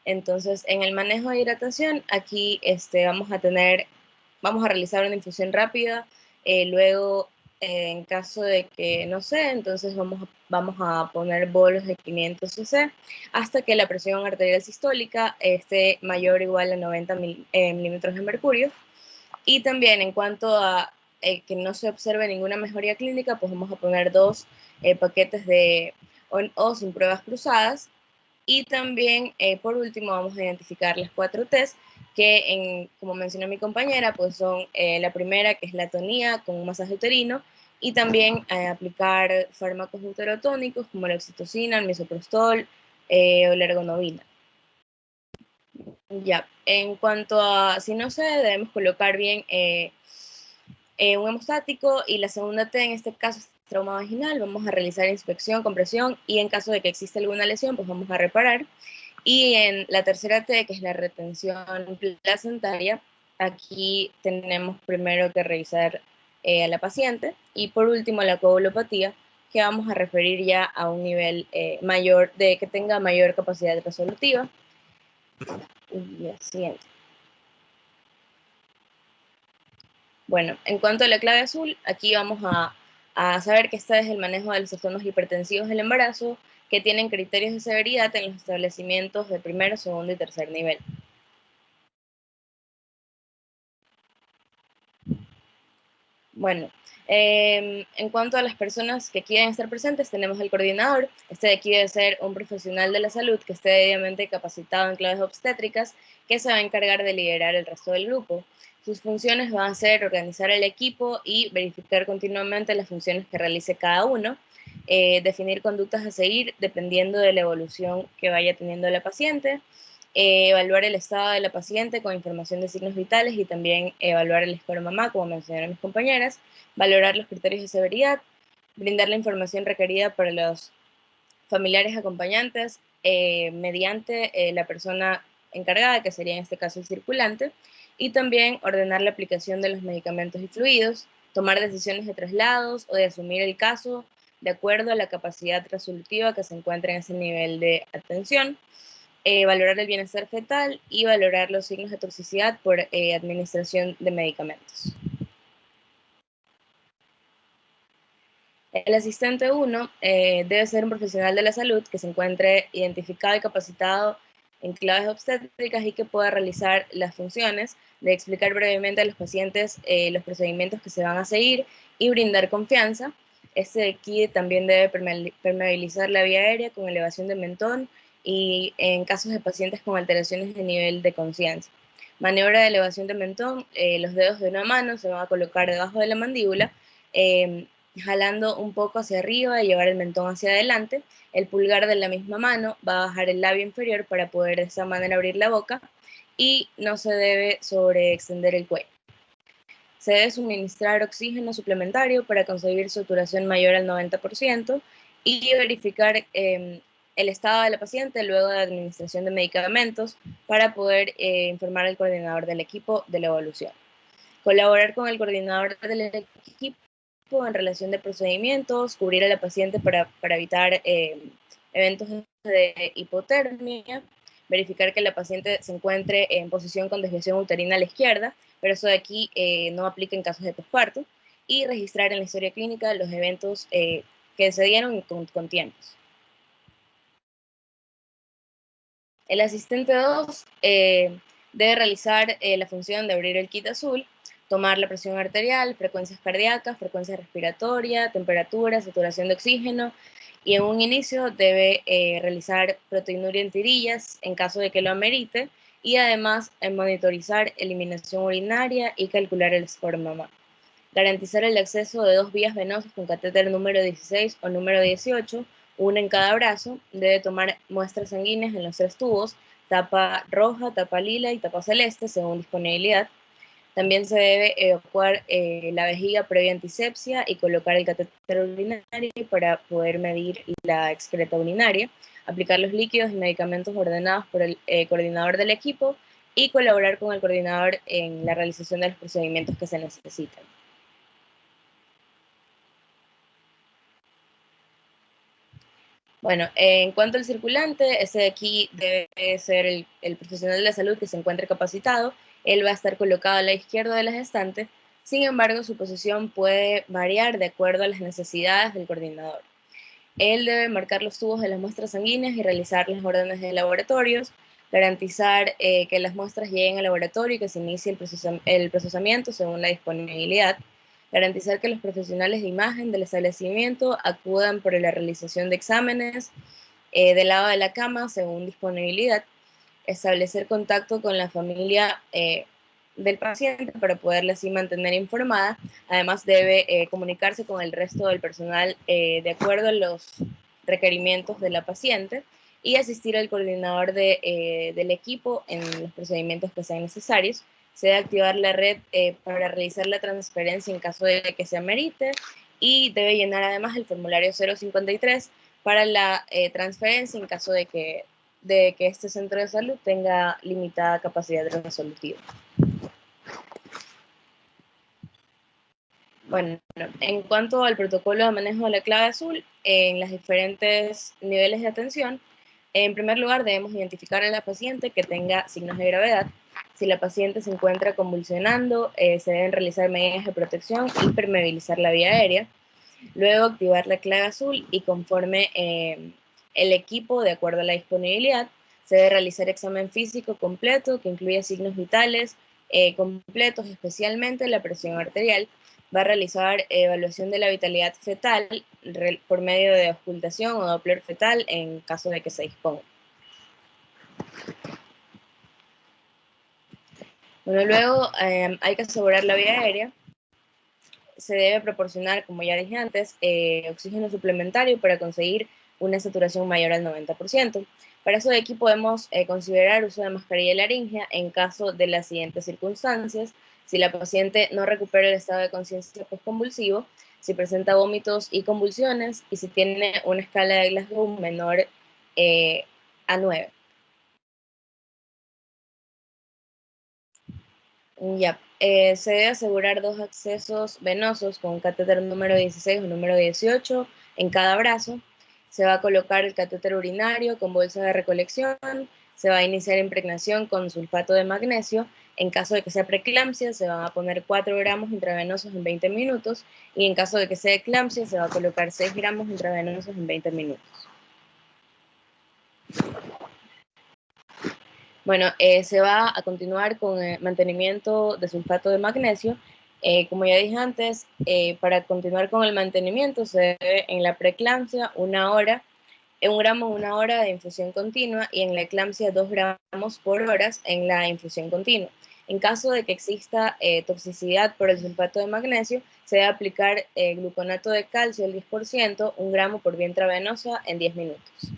Entonces, en el manejo de hidratación, aquí vamos a realizar una infusión rápida, luego, en caso de que no sé, entonces vamos a poner bolos de 500 cc hasta que la presión arterial sistólica esté mayor o igual a 90 milímetros de mercurio. Y también en cuanto a que no se observe ninguna mejoría clínica, pues vamos a poner 2 paquetes de on-off sin pruebas cruzadas. Y también, por último, vamos a identificar las 4 T's, que como mencionó mi compañera, pues son la primera, que es la tonía con un masaje uterino, y también aplicar fármacos uterotónicos como la oxitocina, el misoprostol o la ergonovina. Ya, en cuanto a si no se debemos colocar bien un hemostático, y la segunda T en este caso es trauma vaginal. Vamos a realizar inspección, compresión, y en caso de que exista alguna lesión, pues vamos a reparar. Y en la tercera T, que es la retención placentaria, aquí tenemos primero que revisar a la paciente, y por último la coagulopatía, que vamos a referir ya a un nivel mayor, que tenga mayor capacidad resolutiva. Y el siguiente. Bueno, en cuanto a la clave azul, aquí vamos a saber que este es el manejo de los trastornos hipertensivos del embarazo, que tienen criterios de severidad en los establecimientos de primero, segundo y tercer nivel. Bueno, en cuanto a las personas que quieren estar presentes, tenemos el coordinador. Este de aquí debe ser un profesional de la salud que esté debidamente capacitado en claves obstétricas, que se va a encargar de liderar el resto del grupo. Sus funciones van a ser organizar el equipo y verificar continuamente las funciones que realice cada uno, definir conductas a seguir dependiendo de la evolución que vaya teniendo la paciente, evaluar el estado de la paciente con información de signos vitales, y también evaluar el score mamá, como mencionaron mis compañeras, valorar los criterios de severidad, brindar la información requerida para los familiares acompañantes mediante la persona encargada, que sería en este caso el circulante, y también ordenar la aplicación de los medicamentos y fluidos, tomar decisiones de traslados o de asumir el caso de acuerdo a la capacidad resolutiva que se encuentra en ese nivel de atención, valorar el bienestar fetal y valorar los signos de toxicidad por administración de medicamentos. El asistente 1 debe ser un profesional de la salud que se encuentre identificado y capacitado en claves obstétricas y que pueda realizar las funciones de explicar brevemente a los pacientes los procedimientos que se van a seguir y brindar confianza. Este de aquí también debe permeabilizar la vía aérea con elevación de mentón, y en casos de pacientes con alteraciones de nivel de conciencia. Maniobra de elevación de mentón, los dedos de una mano se van a colocar debajo de la mandíbula, jalando un poco hacia arriba y llevar el mentón hacia adelante. El pulgar de la misma mano va a bajar el labio inferior para poder de esa manera abrir la boca y no se debe sobreextender el cuello. Se debe suministrar oxígeno suplementario para conseguir saturación mayor al 90% y verificar el estado de la paciente luego de la administración de medicamentos para poder informar al coordinador del equipo de la evolución. Colaborar con el coordinador del equipo en relación de procedimientos, cubrir a la paciente para evitar eventos de hipotermia, verificar que la paciente se encuentre en posición con desviación uterina a la izquierda, pero eso de aquí no aplica en casos de posparto, y registrar en la historia clínica los eventos que se dieron con tiempos. El asistente 2 debe realizar la función de abrir el kit azul, tomar la presión arterial, frecuencias cardíacas, frecuencia respiratoria, temperatura, saturación de oxígeno, y en un inicio debe realizar proteinuria en tirillas en caso de que lo amerite, y además monitorizar eliminación urinaria y calcular el score MAMA. Garantizar el acceso de 2 vías venosas con catéter número 16 o número 18, una en cada brazo. Debe tomar muestras sanguíneas en los 3 tubos, tapa roja, tapa lila y tapa celeste, según disponibilidad. También se debe evacuar la vejiga previa antisepsia y colocar el catéter urinario para poder medir la excreta urinaria, aplicar los líquidos y medicamentos ordenados por el coordinador del equipo y colaborar con el coordinador en la realización de los procedimientos que se necesitan. Bueno, en cuanto al circulante, ese de aquí debe ser el profesional de la salud que se encuentre capacitado. Él va a estar colocado a la izquierda de la gestante. Sin embargo, su posición puede variar de acuerdo a las necesidades del coordinador. Él debe marcar los tubos de las muestras sanguíneas y realizar las órdenes de laboratorios, garantizar que las muestras lleguen al laboratorio y que se inicie el procesamiento según la disponibilidad, garantizar que los profesionales de imagen del establecimiento acudan por la realización de exámenes del lado de la cama según disponibilidad, establecer contacto con la familia del paciente para poderla así mantener informada. Además debe comunicarse con el resto del personal de acuerdo a los requerimientos de la paciente y asistir al coordinador del equipo en los procedimientos que sean necesarios. Se debe activar la red para realizar la transferencia en caso de que se amerite y debe llenar además el formulario 053 para la transferencia en caso de que este centro de salud tenga limitada capacidad resolutiva. Bueno, en cuanto al protocolo de manejo de la clave azul, en los diferentes niveles de atención, en primer lugar debemos identificar a la paciente que tenga signos de gravedad. Si la paciente se encuentra convulsionando, se deben realizar medidas de protección y permeabilizar la vía aérea. Luego activar la clave azul y conforme el equipo, de acuerdo a la disponibilidad, se debe realizar examen físico completo que incluya signos vitales completos, especialmente la presión arterial. Va a realizar evaluación de la vitalidad fetal por medio de auscultación o Doppler fetal en caso de que se disponga. Bueno, luego hay que asegurar la vía aérea. Se debe proporcionar, como ya dije antes, oxígeno suplementario para conseguir una saturación mayor al 90%. Para eso de aquí podemos considerar uso de mascarilla laríngea en caso de las siguientes circunstancias: si la paciente no recupera el estado de conciencia postconvulsivo, si presenta vómitos y convulsiones, y si tiene una escala de Glasgow menor a 9. Ya, se debe asegurar 2 accesos venosos con catéter número 16 o número 18 en cada brazo. Se va a colocar el catéter urinario con bolsa de recolección. Se va a iniciar impregnación con sulfato de magnesio. En caso de que sea preeclampsia, se van a poner 4 gramos intravenosos en 20 minutos. Y en caso de que sea eclampsia, se va a colocar 6 gramos intravenosos en 20 minutos. Bueno, se va a continuar con mantenimiento de sulfato de magnesio. Como ya dije antes, para continuar con el mantenimiento se debe en la preeclampsia 1 hora, 1 gramo 1 hora de infusión continua, y en la eclampsia 2 gramos por hora en la infusión continua. En caso de que exista toxicidad por el sulfato de magnesio, se debe aplicar gluconato de calcio al 10%, 1 gramo por vía intravenosa en 10 minutos.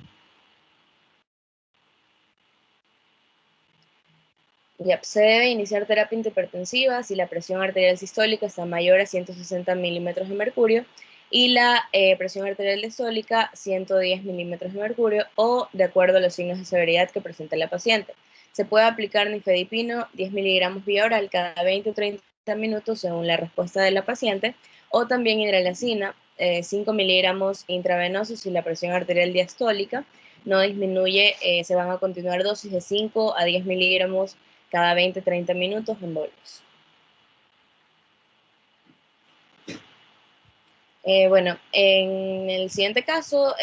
Se debe iniciar terapia antihipertensiva si la presión arterial sistólica está mayor a 160 milímetros de mercurio y la presión arterial diastólica 110 milímetros de mercurio o de acuerdo a los signos de severidad que presente la paciente. Se puede aplicar nifedipino 10 miligramos vía oral cada 20 o 30 minutos según la respuesta de la paciente, o también hidralazina 5 miligramos intravenosos si la presión arterial diastólica no disminuye. Se van a continuar dosis de 5 a 10 miligramos cada 20-30 minutos en bolos. Bueno, en el siguiente caso,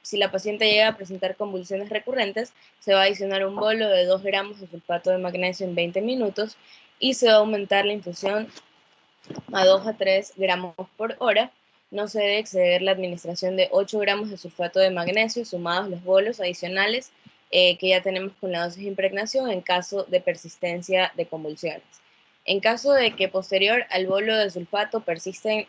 si la paciente llega a presentar convulsiones recurrentes, se va a adicionar un bolo de 2 gramos de sulfato de magnesio en 20 minutos y se va a aumentar la infusión a 2 a 3 gramos por hora. No se debe exceder la administración de 8 gramos de sulfato de magnesio sumados los bolos adicionales que ya tenemos con la dosis de impregnación en caso de persistencia de convulsiones. En caso de que posterior al bolo de sulfato persisten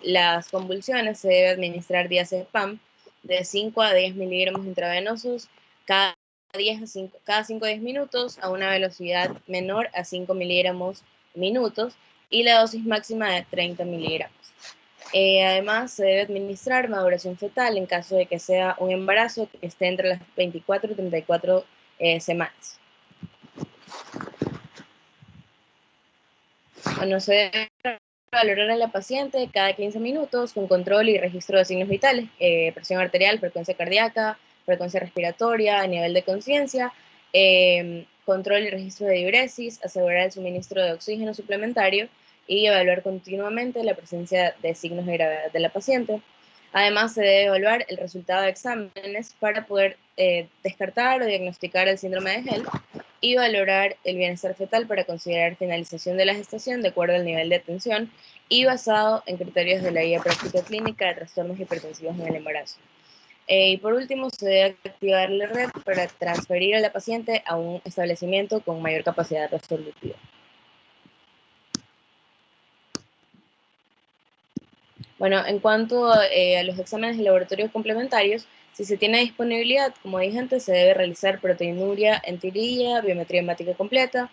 las convulsiones, se debe administrar diazepam de 5 a 10 miligramos intravenosos cada 5 a 10 minutos a una velocidad menor a 5 miligramos minutos y la dosis máxima de 30 miligramos. Además, se debe administrar maduración fetal en caso de que sea un embarazo que esté entre las 24 y 34 semanas. Bueno, se debe valorar a la paciente cada 15 minutos con control y registro de signos vitales, presión arterial, frecuencia cardíaca, frecuencia respiratoria, nivel de conciencia, control y registro de diuresis, asegurar el suministro de oxígeno suplementario y evaluar continuamente la presencia de signos de gravedad de la paciente. Además, se debe evaluar el resultado de exámenes para poder descartar o diagnosticar el síndrome de HELLP y valorar el bienestar fetal para considerar finalización de la gestación de acuerdo al nivel de atención y basado en criterios de la guía práctica clínica de trastornos hipertensivos en el embarazo. Y por último, se debe activar la red para transferir a la paciente a un establecimiento con mayor capacidad resolutiva. Bueno, en cuanto a los exámenes de laboratorio complementarios, si se tiene disponibilidad, como dije antes, se debe realizar proteinuria en tirilla, biometría hemática completa,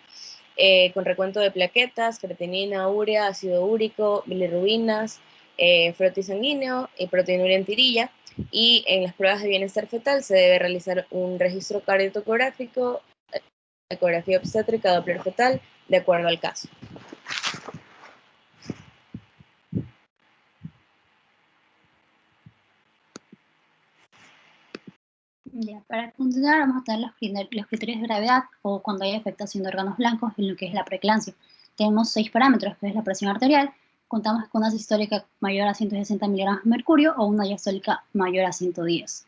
con recuento de plaquetas, creatinina, urea, ácido úrico, bilirrubinas, frotis sanguíneo y proteinuria en tirilla. Y en las pruebas de bienestar fetal se debe realizar un registro cardiotocográfico, ecografía obstétrica, Doppler fetal, de acuerdo al caso. Ya, para continuar vamos a tener los criterios de gravedad o cuando hay afectación de órganos blancos en lo que es la preeclampsia. Tenemos 6 parámetros, que es la presión arterial, contamos con una sistólica mayor a 160 miligramos de mercurio o una diastólica mayor a 110.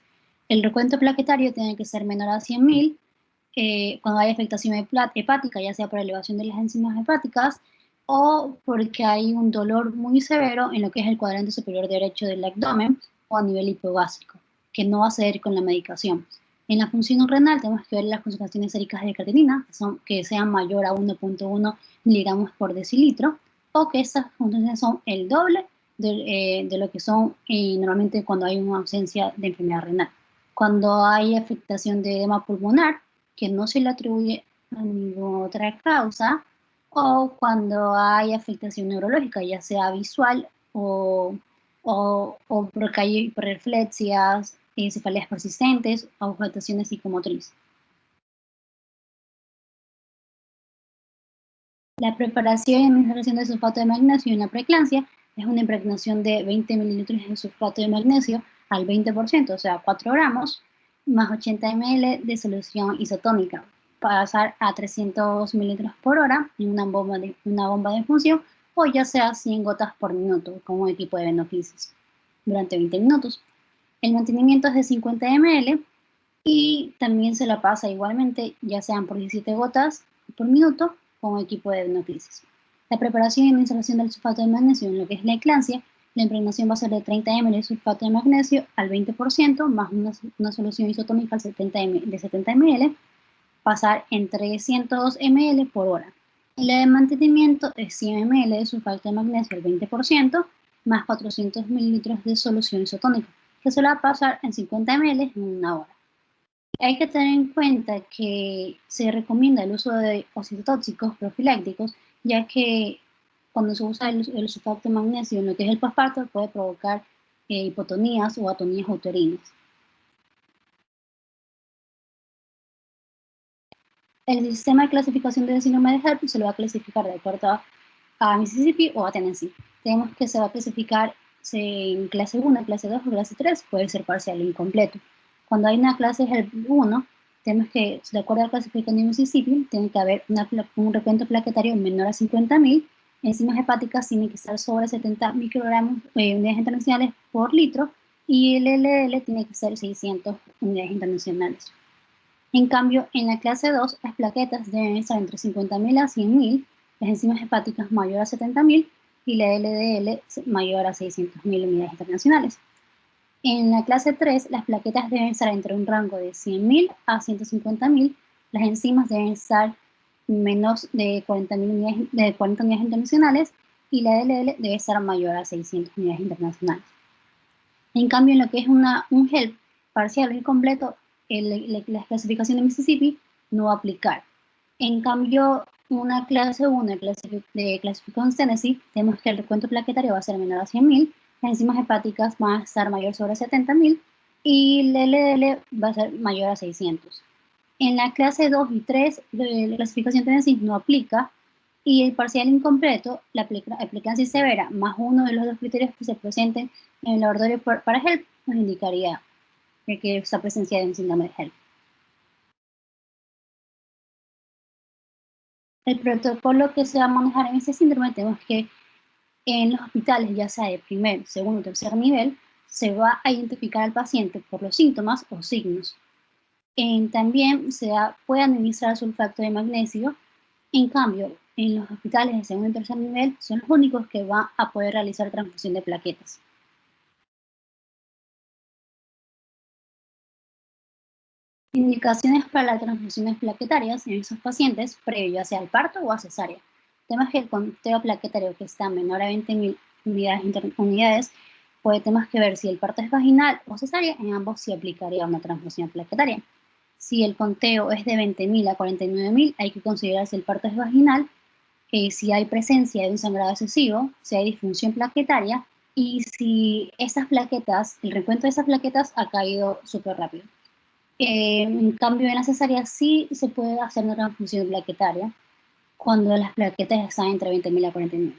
El recuento plaquetario tiene que ser menor a 100.000 cuando hay afectación hepática, ya sea por elevación de las enzimas hepáticas o porque hay un dolor muy severo en lo que es el cuadrante superior derecho del abdomen o a nivel hipogástrico, que no va a ceder con la medicación. En la función renal tenemos que ver las concentraciones séricas de creatinina, que sean mayor a 1.1 miligramos por decilitro, o que estas concentraciones son el doble de lo que son normalmente cuando hay una ausencia de enfermedad renal. Cuando hay afectación de edema pulmonar, que no se le atribuye a ninguna otra causa, o cuando hay afectación neurológica, ya sea visual o porque hay hiperreflexias, cefaleas persistentes o afectaciones psicomotrices. La preparación y administración de sulfato de magnesio en la preeclampsia es una impregnación de 20 mililitros de sulfato de magnesio al 20%, o sea, 4 gramos, más 80 ml de solución isotónica, pasar a 300 mililitros por hora en una bomba de infusión, o ya sea 100 gotas por minuto con un equipo de beneficios durante 20 minutos. El mantenimiento es de 50 ml y también se la pasa igualmente, ya sean por 17 gotas por minuto con un equipo de beneficios. La preparación y administración del sulfato de magnesio en lo que es la eclampsia, la impregnación va a ser de 30 ml de sulfato de magnesio al 20% más una solución isotónica de 70 ml, pasar en 300 ml por hora. Y la de mantenimiento es 100 ml de sulfato de magnesio al 20%, más 400 mililitros de solución isotónica, que se va a pasar en 50 ml en una hora. Hay que tener en cuenta que se recomienda el uso de ocitotóxicos profilácticos, ya que cuando se usa el sulfato de magnesio en lo que es el posparto puede provocar hipotonías o atonías uterinas. El sistema de clasificación del síndrome de HELLP se lo va a clasificar de acuerdo a Mississippi o a Tennessee. Tenemos que se va a clasificar en clase 1, clase 2 o clase 3, puede ser parcial e incompleto. Cuando hay una clase HELP 1, tenemos que, de acuerdo a la clasificación de Mississippi, tiene que haber un recuento plaquetario menor a 50.000, enzimas hepáticas tienen que estar sobre 70 microgramos unidades internacionales por litro, y el LDL tiene que ser 600 unidades internacionales. En cambio, en la clase 2, las plaquetas deben estar entre 50.000 a 100.000, las enzimas hepáticas mayor a 70.000 y la LDL mayor a 600.000 unidades internacionales. En la clase 3, las plaquetas deben estar entre un rango de 100.000 a 150.000, las enzimas deben estar menos de 40 unidades internacionales y la LDL debe estar mayor a 600 unidades internacionales. En cambio, en lo que es un HELP parcial o incompleto, la clasificación de Mississippi no va a aplicar. En cambio, una clase 1 de clasificación Tennessee, tenemos que el recuento plaquetario va a ser menor a 100.000, las enzimas hepáticas van a estar mayor sobre 70.000 y el LDL va a ser mayor a 600. En la clase 2 y 3, la clasificación Tennessee no aplica, y el parcial incompleto, la aplicancia severa, más uno de los dos criterios que se presenten en el laboratorio para HELP, nos indicaría que está presenciada en síndrome de HELP. El protocolo que se va a manejar en este síndrome, tenemos que en los hospitales, ya sea de primer, segundo o tercer nivel, se va a identificar al paciente por los síntomas o signos. También puede administrar sulfato de magnesio. En cambio, en los hospitales de segundo y tercer nivel son los únicos que van a poder realizar transfusión de plaquetas. Indicaciones para las transfusiones plaquetarias en esos pacientes previo ya sea al parto o a cesárea. Tenemos que el conteo plaquetario que está menor a 20.000 unidades, tenemos que ver si el parto es vaginal o cesárea, en ambos se aplicaría una transfusión plaquetaria. Si el conteo es de 20.000 a 49.000, hay que considerar si el parto es vaginal, si hay presencia de un sangrado excesivo, si hay disfunción plaquetaria y si esas plaquetas, el recuento de esas plaquetas ha caído súper rápido. En cambio, en la cesárea sí se puede hacer una transfusión plaquetaria cuando las plaquetas están entre 20.000 a 49.000.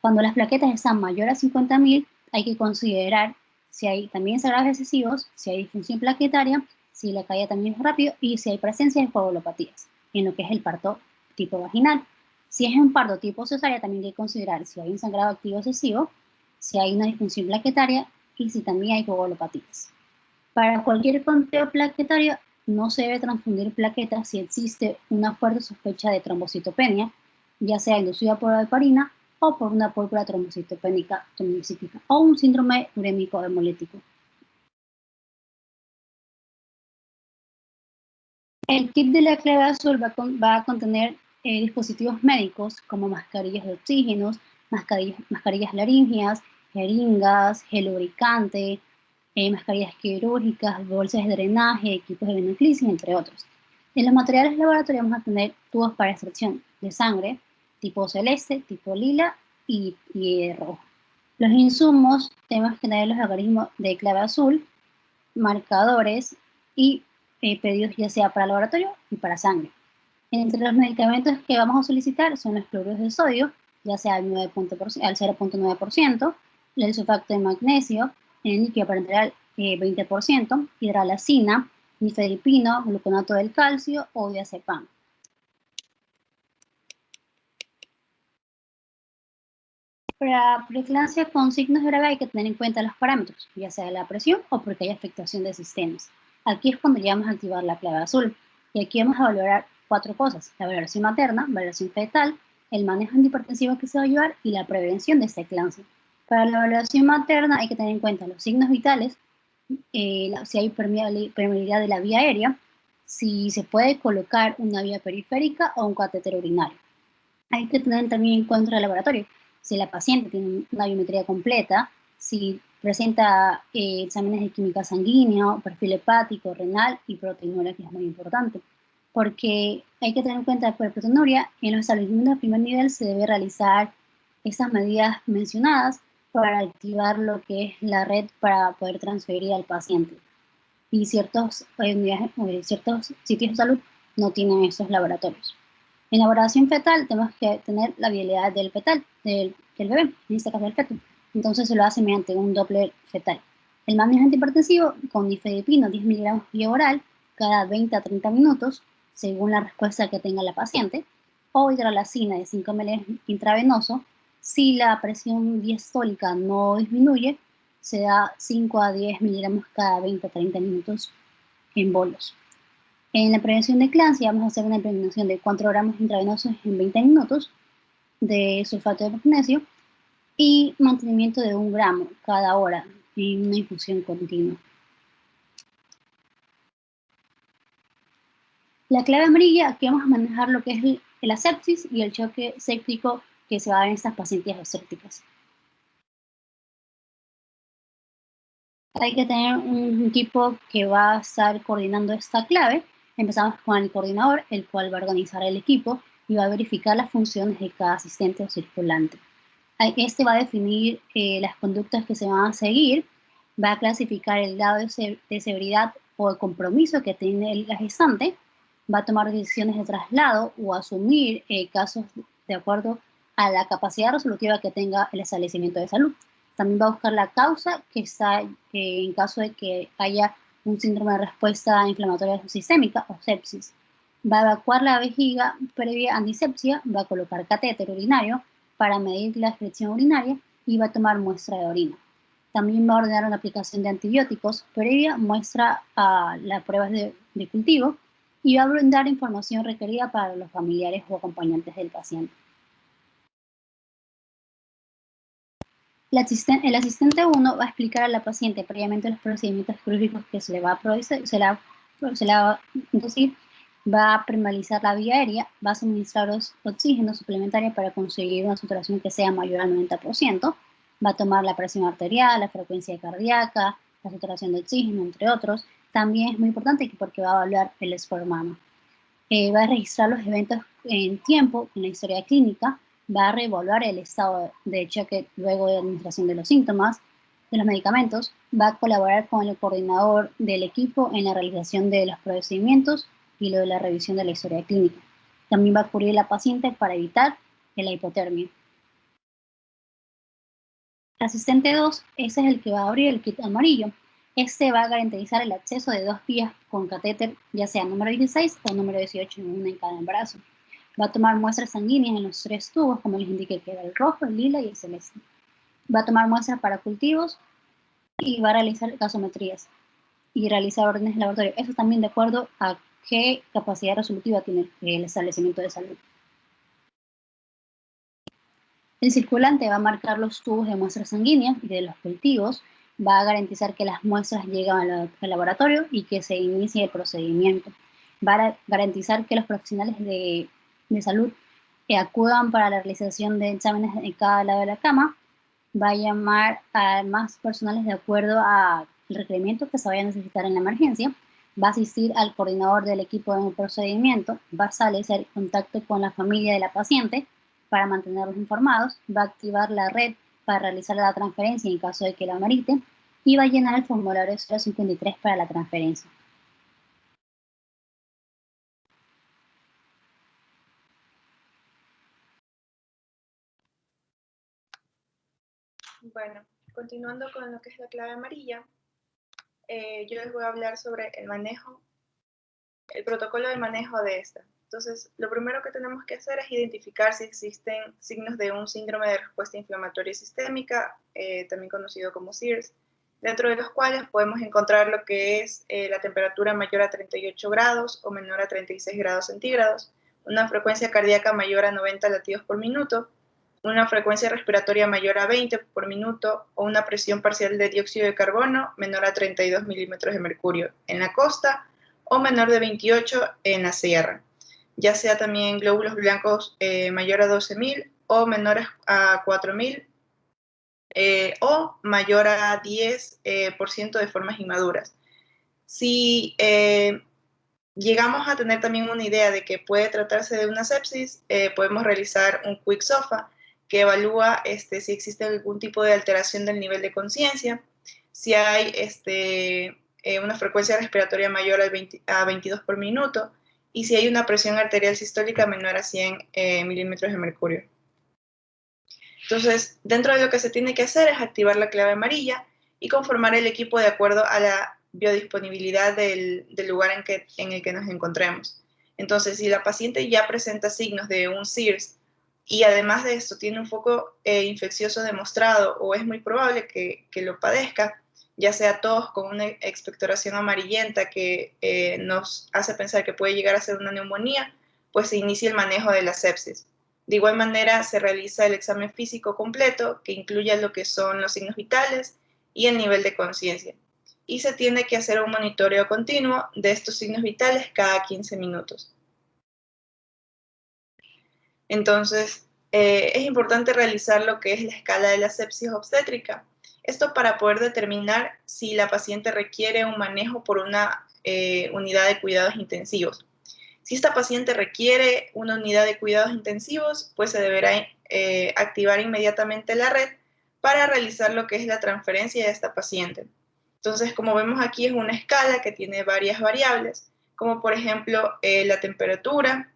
Cuando las plaquetas están mayor a 50.000, hay que considerar si hay también sangrados excesivos, si hay disfunción plaquetaria, si la caída también es rápido y si hay presencia de coagulopatías, en lo que es el parto tipo vaginal. Si es un parto tipo cesárea, también hay que considerar si hay un sangrado activo excesivo, si hay una disfunción plaquetaria y si también hay coagulopatías. Para cualquier conteo plaquetario, no se debe transfundir plaquetas si existe una fuerte sospecha de trombocitopenia, ya sea inducida por heparina o por una púrpura trombocitopénica o un síndrome urémico hemolítico. El kit de la clave azul va a contener dispositivos médicos como mascarillas de oxígeno, mascarillas laringeas, jeringas, gel lubricante, mascarillas quirúrgicas, bolsas de drenaje, equipos de venoclisis, entre otros. En los materiales laboratorios vamos a tener tubos para extracción de sangre, tipo celeste, tipo lila y rojo. Los insumos, tenemos que tener los algoritmos de clave azul, marcadores y pedidos ya sea para laboratorio y para sangre. Entre los medicamentos que vamos a solicitar son los cloruros de sodio, ya sea al 0.9%, el sulfato de magnesio, el líquido parenteral 20%, hidralacina, nifedipino, gluconato del calcio o diazepam. Para preeclampsia con signos de gravedad hay que tener en cuenta los parámetros, ya sea la presión o porque hay afectación de sistemas. Aquí es cuando ya vamos a activar la clave azul. Y aquí vamos a valorar 4 cosas: la valoración materna, valoración fetal, el manejo antihipertensivo que se va a llevar y la prevención de esta eclampsia. Para la valoración materna hay que tener en cuenta los signos vitales, si hay permeabilidad de la vía aérea, si se puede colocar una vía periférica o un catéter urinario. Hay que tener también en cuenta el laboratorio. Si la paciente tiene una biometría completa, si presenta exámenes de química sanguínea, perfil hepático, renal y proteinuria, que es muy importante. Porque hay que tener en cuenta que por proteinuria, en los establecimientos de primer nivel se debe realizar esas medidas mencionadas para activar lo que es la red para poder transferir al paciente. Y ciertos sitios de salud no tienen esos laboratorios. En la evaluación fetal tenemos que tener la viabilidad del fetal, del bebé, en este caso del feto. Entonces se lo hace mediante un Doppler fetal. El manejo antihipertensivo con nifedipino 10 miligramos vía oral cada 20 a 30 minutos, según la respuesta que tenga la paciente, o hidralazina de 5 ml intravenoso. Si la presión diastólica no disminuye, se da 5 a 10 miligramos cada 20 a 30 minutos en bolos. En la prevención de eclampsia vamos a hacer una implementación de 4 gramos intravenosos en 20 minutos de sulfato de magnesio y mantenimiento de 1 gramo cada hora en una infusión continua. La clave amarilla, aquí vamos a manejar lo que es la sepsis y el choque séptico que se va a dar en estas pacientes asépticas. Hay que tener un equipo que va a estar coordinando esta clave. Empezamos con el coordinador, el cual va a organizar el equipo y va a verificar las funciones de cada asistente o circulante. Este va a definir las conductas que se van a seguir, va a clasificar el grado de severidad o de compromiso que tiene el gestante, va a tomar decisiones de traslado o asumir casos de acuerdo a la capacidad resolutiva que tenga el establecimiento de salud. También va a buscar la causa que está en caso de que haya un síndrome de respuesta inflamatoria sistémica o sepsis. Va a evacuar la vejiga previa a antisepsia, va a colocar catéter urinario para medir la excreción urinaria y va a tomar muestra de orina. También va a ordenar una aplicación de antibióticos previa muestra a las pruebas de cultivo y va a brindar información requerida para los familiares o acompañantes del paciente. El asistente 1 va a explicar a la paciente previamente los procedimientos quirúrgicos que se le va a inducir, va a primalizar la vía aérea, va a suministrar oxígeno suplementario para conseguir una saturación que sea mayor al 90%, va a tomar la presión arterial, la frecuencia cardíaca, la saturación de oxígeno, entre otros. También es muy importante porque va a evaluar el esformama. Va a registrar los eventos en tiempo en la historia clínica, va a reevaluar el estado de choque luego de la administración de los síntomas, de los medicamentos, va a colaborar con el coordinador del equipo en la realización de los procedimientos y lo de la revisión de la historia clínica. También va a cubrir a la paciente para evitar la hipotermia. El asistente 2, ese es el que va a abrir el kit amarillo. Este va a garantizar el acceso de 2 vías con catéter, ya sea número 16 o número 18 en una en cada embarazo. Va a tomar muestras sanguíneas en los 3 tubos, como les indiqué, que era el rojo, el lila y el celeste. Va a tomar muestras para cultivos y va a realizar gasometrías y realizar órdenes de laboratorio. Eso también de acuerdo a qué capacidad resolutiva tiene el establecimiento de salud. El circulante va a marcar los tubos de muestras sanguíneas y de los cultivos, va a garantizar que las muestras llegan al laboratorio y que se inicie el procedimiento. Va a garantizar que los profesionales de salud acudan para la realización de exámenes en cada lado de la cama. Va a llamar a más personales de acuerdo al requerimiento que se vaya a necesitar en la emergencia. Va a asistir al coordinador del equipo en el procedimiento. Va a establecer contacto con la familia de la paciente para mantenerlos informados. Va a activar la red para realizar la transferencia en caso de que la amerite. Y va a llenar el formulario 053 para la transferencia. Bueno, continuando con lo que es la clave amarilla, yo les voy a hablar sobre el protocolo de manejo de esta. Entonces, lo primero que tenemos que hacer es identificar si existen signos de un síndrome de respuesta inflamatoria sistémica, también conocido como SIRS, dentro de los cuales podemos encontrar lo que es la temperatura mayor a 38 grados o menor a 36 grados centígrados, una frecuencia cardíaca mayor a 90 latidos por minuto, una frecuencia respiratoria mayor a 20 por minuto o una presión parcial de dióxido de carbono menor a 32 milímetros de mercurio en la costa o menor de 28 en la sierra. ya sea también glóbulos blancos mayor a 12.000 o menores a 4.000 o mayor a 10% de formas inmaduras. Si llegamos a tener también una idea de que puede tratarse de una sepsis, podemos realizar un Quick SOFA que evalúa si existe algún tipo de alteración del nivel de conciencia, si hay una frecuencia respiratoria mayor a 22 por minuto y si hay una presión arterial sistólica menor a 100 milímetros de mercurio. Entonces, dentro de lo que se tiene que hacer es activar la clave amarilla y conformar el equipo de acuerdo a la biodisponibilidad del lugar en el que nos encontremos. Entonces, si la paciente ya presenta signos de un SIRS y además de esto tiene un foco infeccioso demostrado o es muy probable que lo padezca, ya sea tos con una expectoración amarillenta que nos hace pensar que puede llegar a ser una neumonía, pues se inicia el manejo de la sepsis. De igual manera, se realiza el examen físico completo, que incluye lo que son los signos vitales y el nivel de conciencia. Y se tiene que hacer un monitoreo continuo de estos signos vitales cada 15 minutos. Entonces, es importante realizar lo que es la escala de la sepsis obstétrica. Esto para poder determinar si la paciente requiere un manejo por una unidad de cuidados intensivos. Si esta paciente requiere una unidad de cuidados intensivos, pues se deberá activar inmediatamente la red para realizar lo que es la transferencia de esta paciente. Entonces, como vemos aquí, es una escala que tiene varias variables, como por ejemplo la temperatura,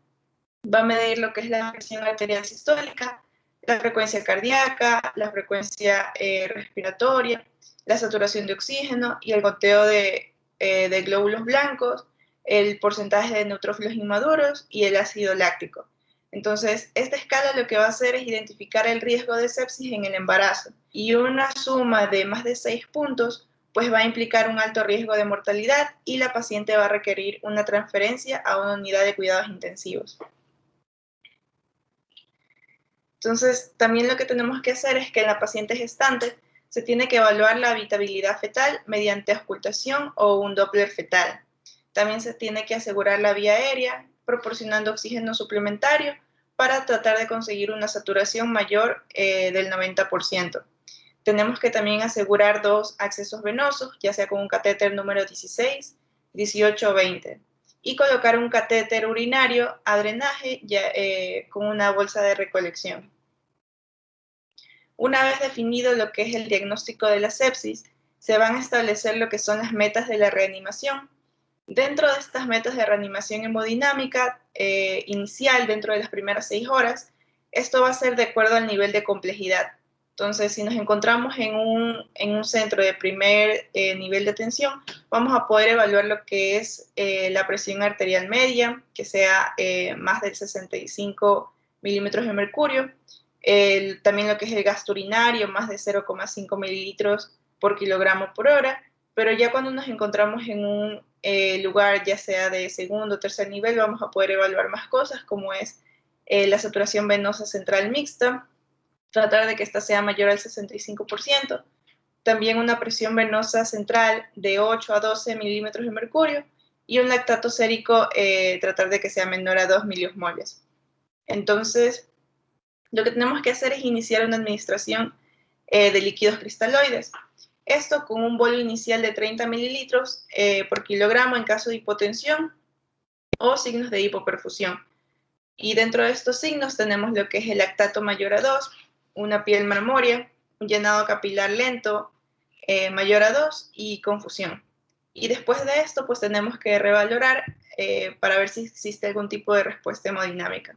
va a medir lo que es la presión arterial sistólica, la frecuencia cardíaca, la frecuencia respiratoria, la saturación de oxígeno y el goteo de glóbulos blancos, el porcentaje de neutrófilos inmaduros y el ácido láctico. Entonces, esta escala lo que va a hacer es identificar el riesgo de sepsis en el embarazo y una suma de más de 6 puntos pues va a implicar un alto riesgo de mortalidad y la paciente va a requerir una transferencia a una unidad de cuidados intensivos. Entonces, también lo que tenemos que hacer es que en la paciente gestante se tiene que evaluar la habitabilidad fetal mediante auscultación o un Doppler fetal. También se tiene que asegurar la vía aérea, proporcionando oxígeno suplementario para tratar de conseguir una saturación mayor del 90%. Tenemos que también asegurar 2 accesos venosos, ya sea con un catéter número 16, 18 o 20, y colocar un catéter urinario a drenaje con una bolsa de recolección. Una vez definido lo que es el diagnóstico de la sepsis, se van a establecer lo que son las metas de la reanimación. Dentro de estas metas de reanimación hemodinámica inicial, dentro de las primeras 6 horas, esto va a ser de acuerdo al nivel de complejidad. Entonces, si nos encontramos en un centro de primer nivel de atención, vamos a poder evaluar lo que es la presión arterial media, que sea más del 65 milímetros de mercurio, también lo que es el gasto urinario, más de 0,5 mililitros por kilogramo por hora, pero ya cuando nos encontramos en un lugar ya sea de segundo o tercer nivel, vamos a poder evaluar más cosas, como es la saturación venosa central mixta, tratar de que esta sea mayor al 65%, también una presión venosa central de 8 a 12 milímetros de mercurio y un lactato sérico, tratar de que sea menor a 2 miliosmoles. Entonces, lo que tenemos que hacer es iniciar una administración de líquidos cristaloides. Esto con un bolo inicial de 30 mililitros por kilogramo en caso de hipotensión o signos de hipoperfusión. Y dentro de estos signos tenemos lo que es el lactato mayor a 2, una piel marmórea, un llenado capilar lento mayor a 2 y confusión. Y después de esto, pues tenemos que revalorar para ver si existe algún tipo de respuesta hemodinámica.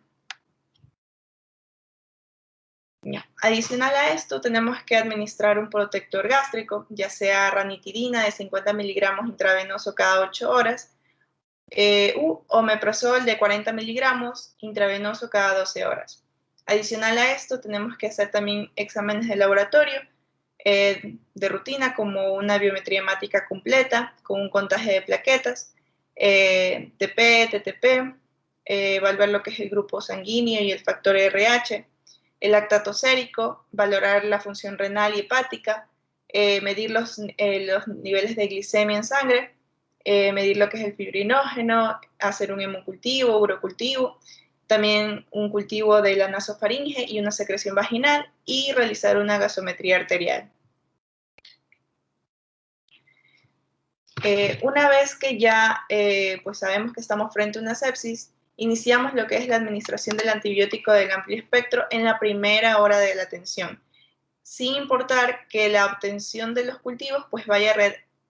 Ya. Adicional a esto, tenemos que administrar un protector gástrico, ya sea ranitidina de 50 miligramos intravenoso cada 8 horas, u omeprazol de 40 miligramos intravenoso cada 12 horas. Adicional a esto, tenemos que hacer también exámenes de laboratorio de rutina, como una biometría hemática completa, con un contagio de plaquetas, TP, TTP, evaluar lo que es el grupo sanguíneo y el factor RH, el lactato sérico, valorar la función renal y hepática, medir los niveles de glicemia en sangre, medir lo que es el fibrinógeno, hacer un hemocultivo, urocultivo, también un cultivo de la nasofaringe y una secreción vaginal, y realizar una gasometría arterial. Una vez que ya pues sabemos que estamos frente a una sepsis, iniciamos lo que es la administración del antibiótico del amplio espectro en la primera hora de la atención, sin importar que la obtención de los cultivos pues vaya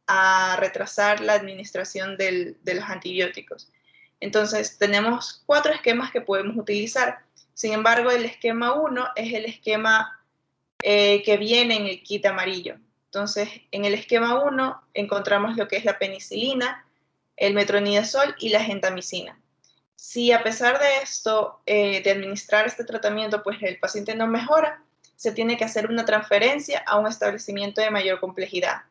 a retrasar la administración de los antibióticos. Entonces, tenemos 4 esquemas que podemos utilizar. Sin embargo, el esquema 1 es el esquema que viene en el kit amarillo. Entonces, en el esquema 1 encontramos lo que es la penicilina, el metronidazol y la gentamicina. Si a pesar de esto, de administrar este tratamiento, pues el paciente no mejora, se tiene que hacer una transferencia a un establecimiento de mayor complejidad.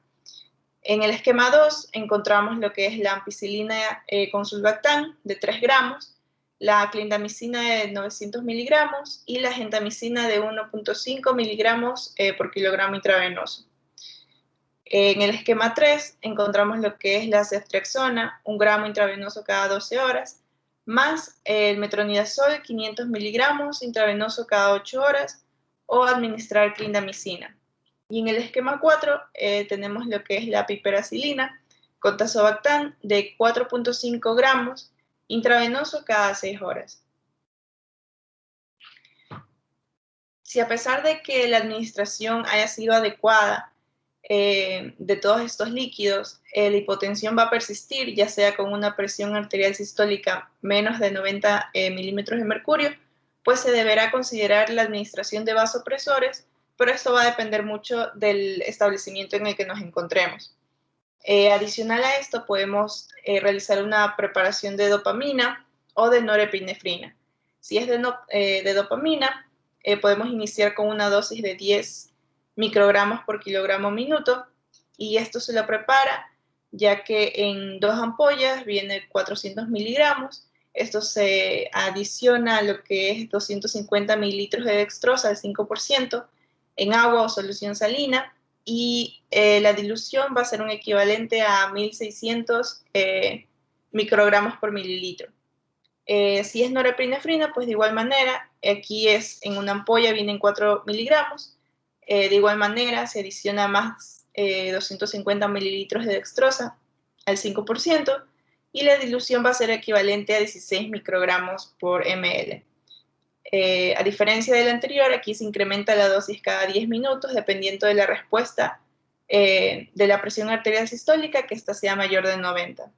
En el esquema 2 encontramos lo que es la ampicilina con sulbactam de 3 gramos, la clindamicina de 900 miligramos y la gentamicina de 1.5 miligramos por kilogramo intravenoso. En el esquema 3 encontramos lo que es la ceftriaxona, 1 gramo intravenoso cada 12 horas, más el metronidazol, 500 miligramos intravenoso cada 8 horas, o administrar clindamicina. Y en el esquema 4 tenemos lo que es la piperacilina con tazobactam de 4.5 gramos intravenoso cada 6 horas. Si a pesar de que la administración haya sido adecuada de todos estos líquidos, la hipotensión va a persistir, ya sea con una presión arterial sistólica menos de 90 milímetros de mercurio, pues se deberá considerar la administración de vasopresores, pero esto va a depender mucho del establecimiento en el que nos encontremos. Adicional a esto, podemos realizar una preparación de dopamina o de norepinefrina. Si es de dopamina, podemos iniciar con una dosis de 10 microgramos por kilogramo minuto, y esto se lo prepara ya que en 2 ampollas viene 400 miligramos. Esto se adiciona a lo que es 250 mililitros de dextrosa al 5% en agua o solución salina, y la dilución va a ser un equivalente a 1600 microgramos por mililitro. Si es norepinefrina, pues de igual manera, aquí es en una ampolla, vienen 4 miligramos. De igual manera, se adiciona más 250 mililitros de dextrosa al 5%, y la dilución va a ser equivalente a 16 microgramos por ml. A diferencia del anterior, aquí se incrementa la dosis cada 10 minutos, dependiendo de la respuesta de la presión arterial sistólica, que ésta sea mayor de 90.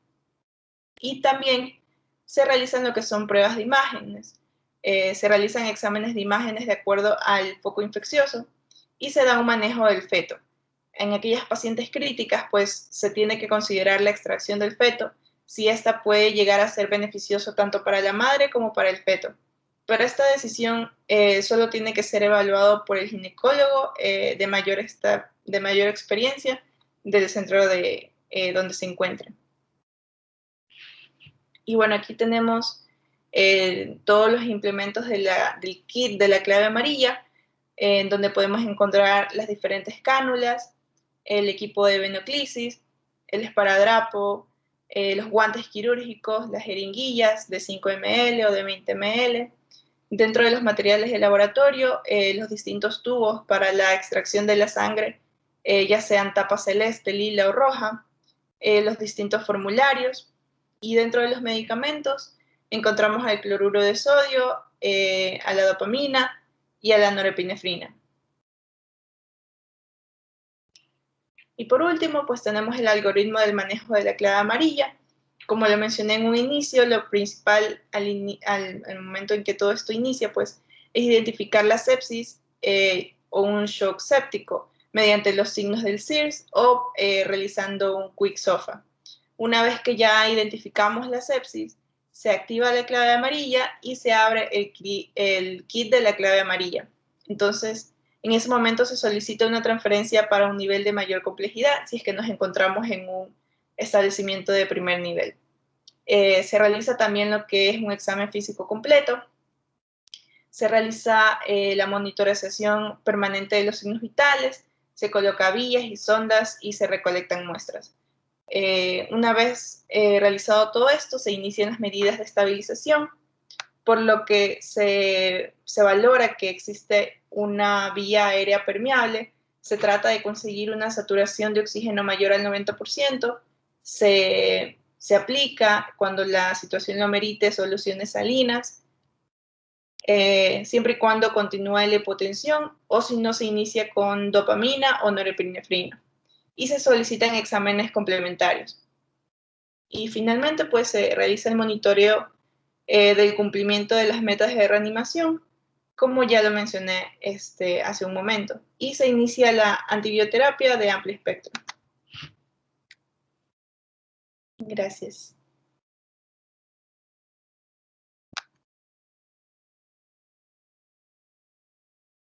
Y también se realizan lo que son pruebas de imágenes. Se realizan exámenes de imágenes de acuerdo al foco infeccioso y se da un manejo del feto. En aquellas pacientes críticas, pues se tiene que considerar la extracción del feto, si ésta puede llegar a ser beneficioso tanto para la madre como para el feto. Pero esta decisión solo tiene que ser evaluado por el ginecólogo de mayor experiencia del centro de donde se encuentre. Y bueno, aquí tenemos todos los implementos del kit de la clave amarilla, en donde podemos encontrar las diferentes cánulas, el equipo de venoclisis, el esparadrapo, los guantes quirúrgicos, las jeringuillas de 5 ml o de 20 ml. Dentro de los materiales de laboratorio, los distintos tubos para la extracción de la sangre, ya sean tapa celeste, lila o roja, los distintos formularios. Y dentro de los medicamentos encontramos al cloruro de sodio, a la dopamina y a la norepinefrina. Y por último, pues tenemos el algoritmo del manejo de la clave amarilla. Como lo mencioné en un inicio, lo principal al momento en que todo esto inicia, pues es identificar la sepsis o un shock séptico mediante los signos del SIRS o realizando un quick SOFA. Una vez que ya identificamos la sepsis, se activa la clave amarilla y se abre el kit de la clave amarilla. Entonces, en ese momento se solicita una transferencia para un nivel de mayor complejidad, si es que nos encontramos en un establecimiento de primer nivel. Se realiza también lo que es un examen físico completo. Se realiza la monitorización permanente de los signos vitales, se coloca vías y sondas y se recolectan muestras. Una vez realizado todo esto, se inician las medidas de estabilización, por lo que se valora que existe una vía aérea permeable. Se trata de conseguir una saturación de oxígeno mayor al 90%. Se aplica cuando la situación lo merite soluciones salinas, siempre y cuando continúe la hipotensión, o si no, se inicia con dopamina o norepinefrina. Y se solicitan exámenes complementarios. Y finalmente, pues se realiza el monitoreo del cumplimiento de las metas de reanimación, como ya lo mencioné hace un momento. Y se inicia la antibioterapia de amplio espectro. Gracias.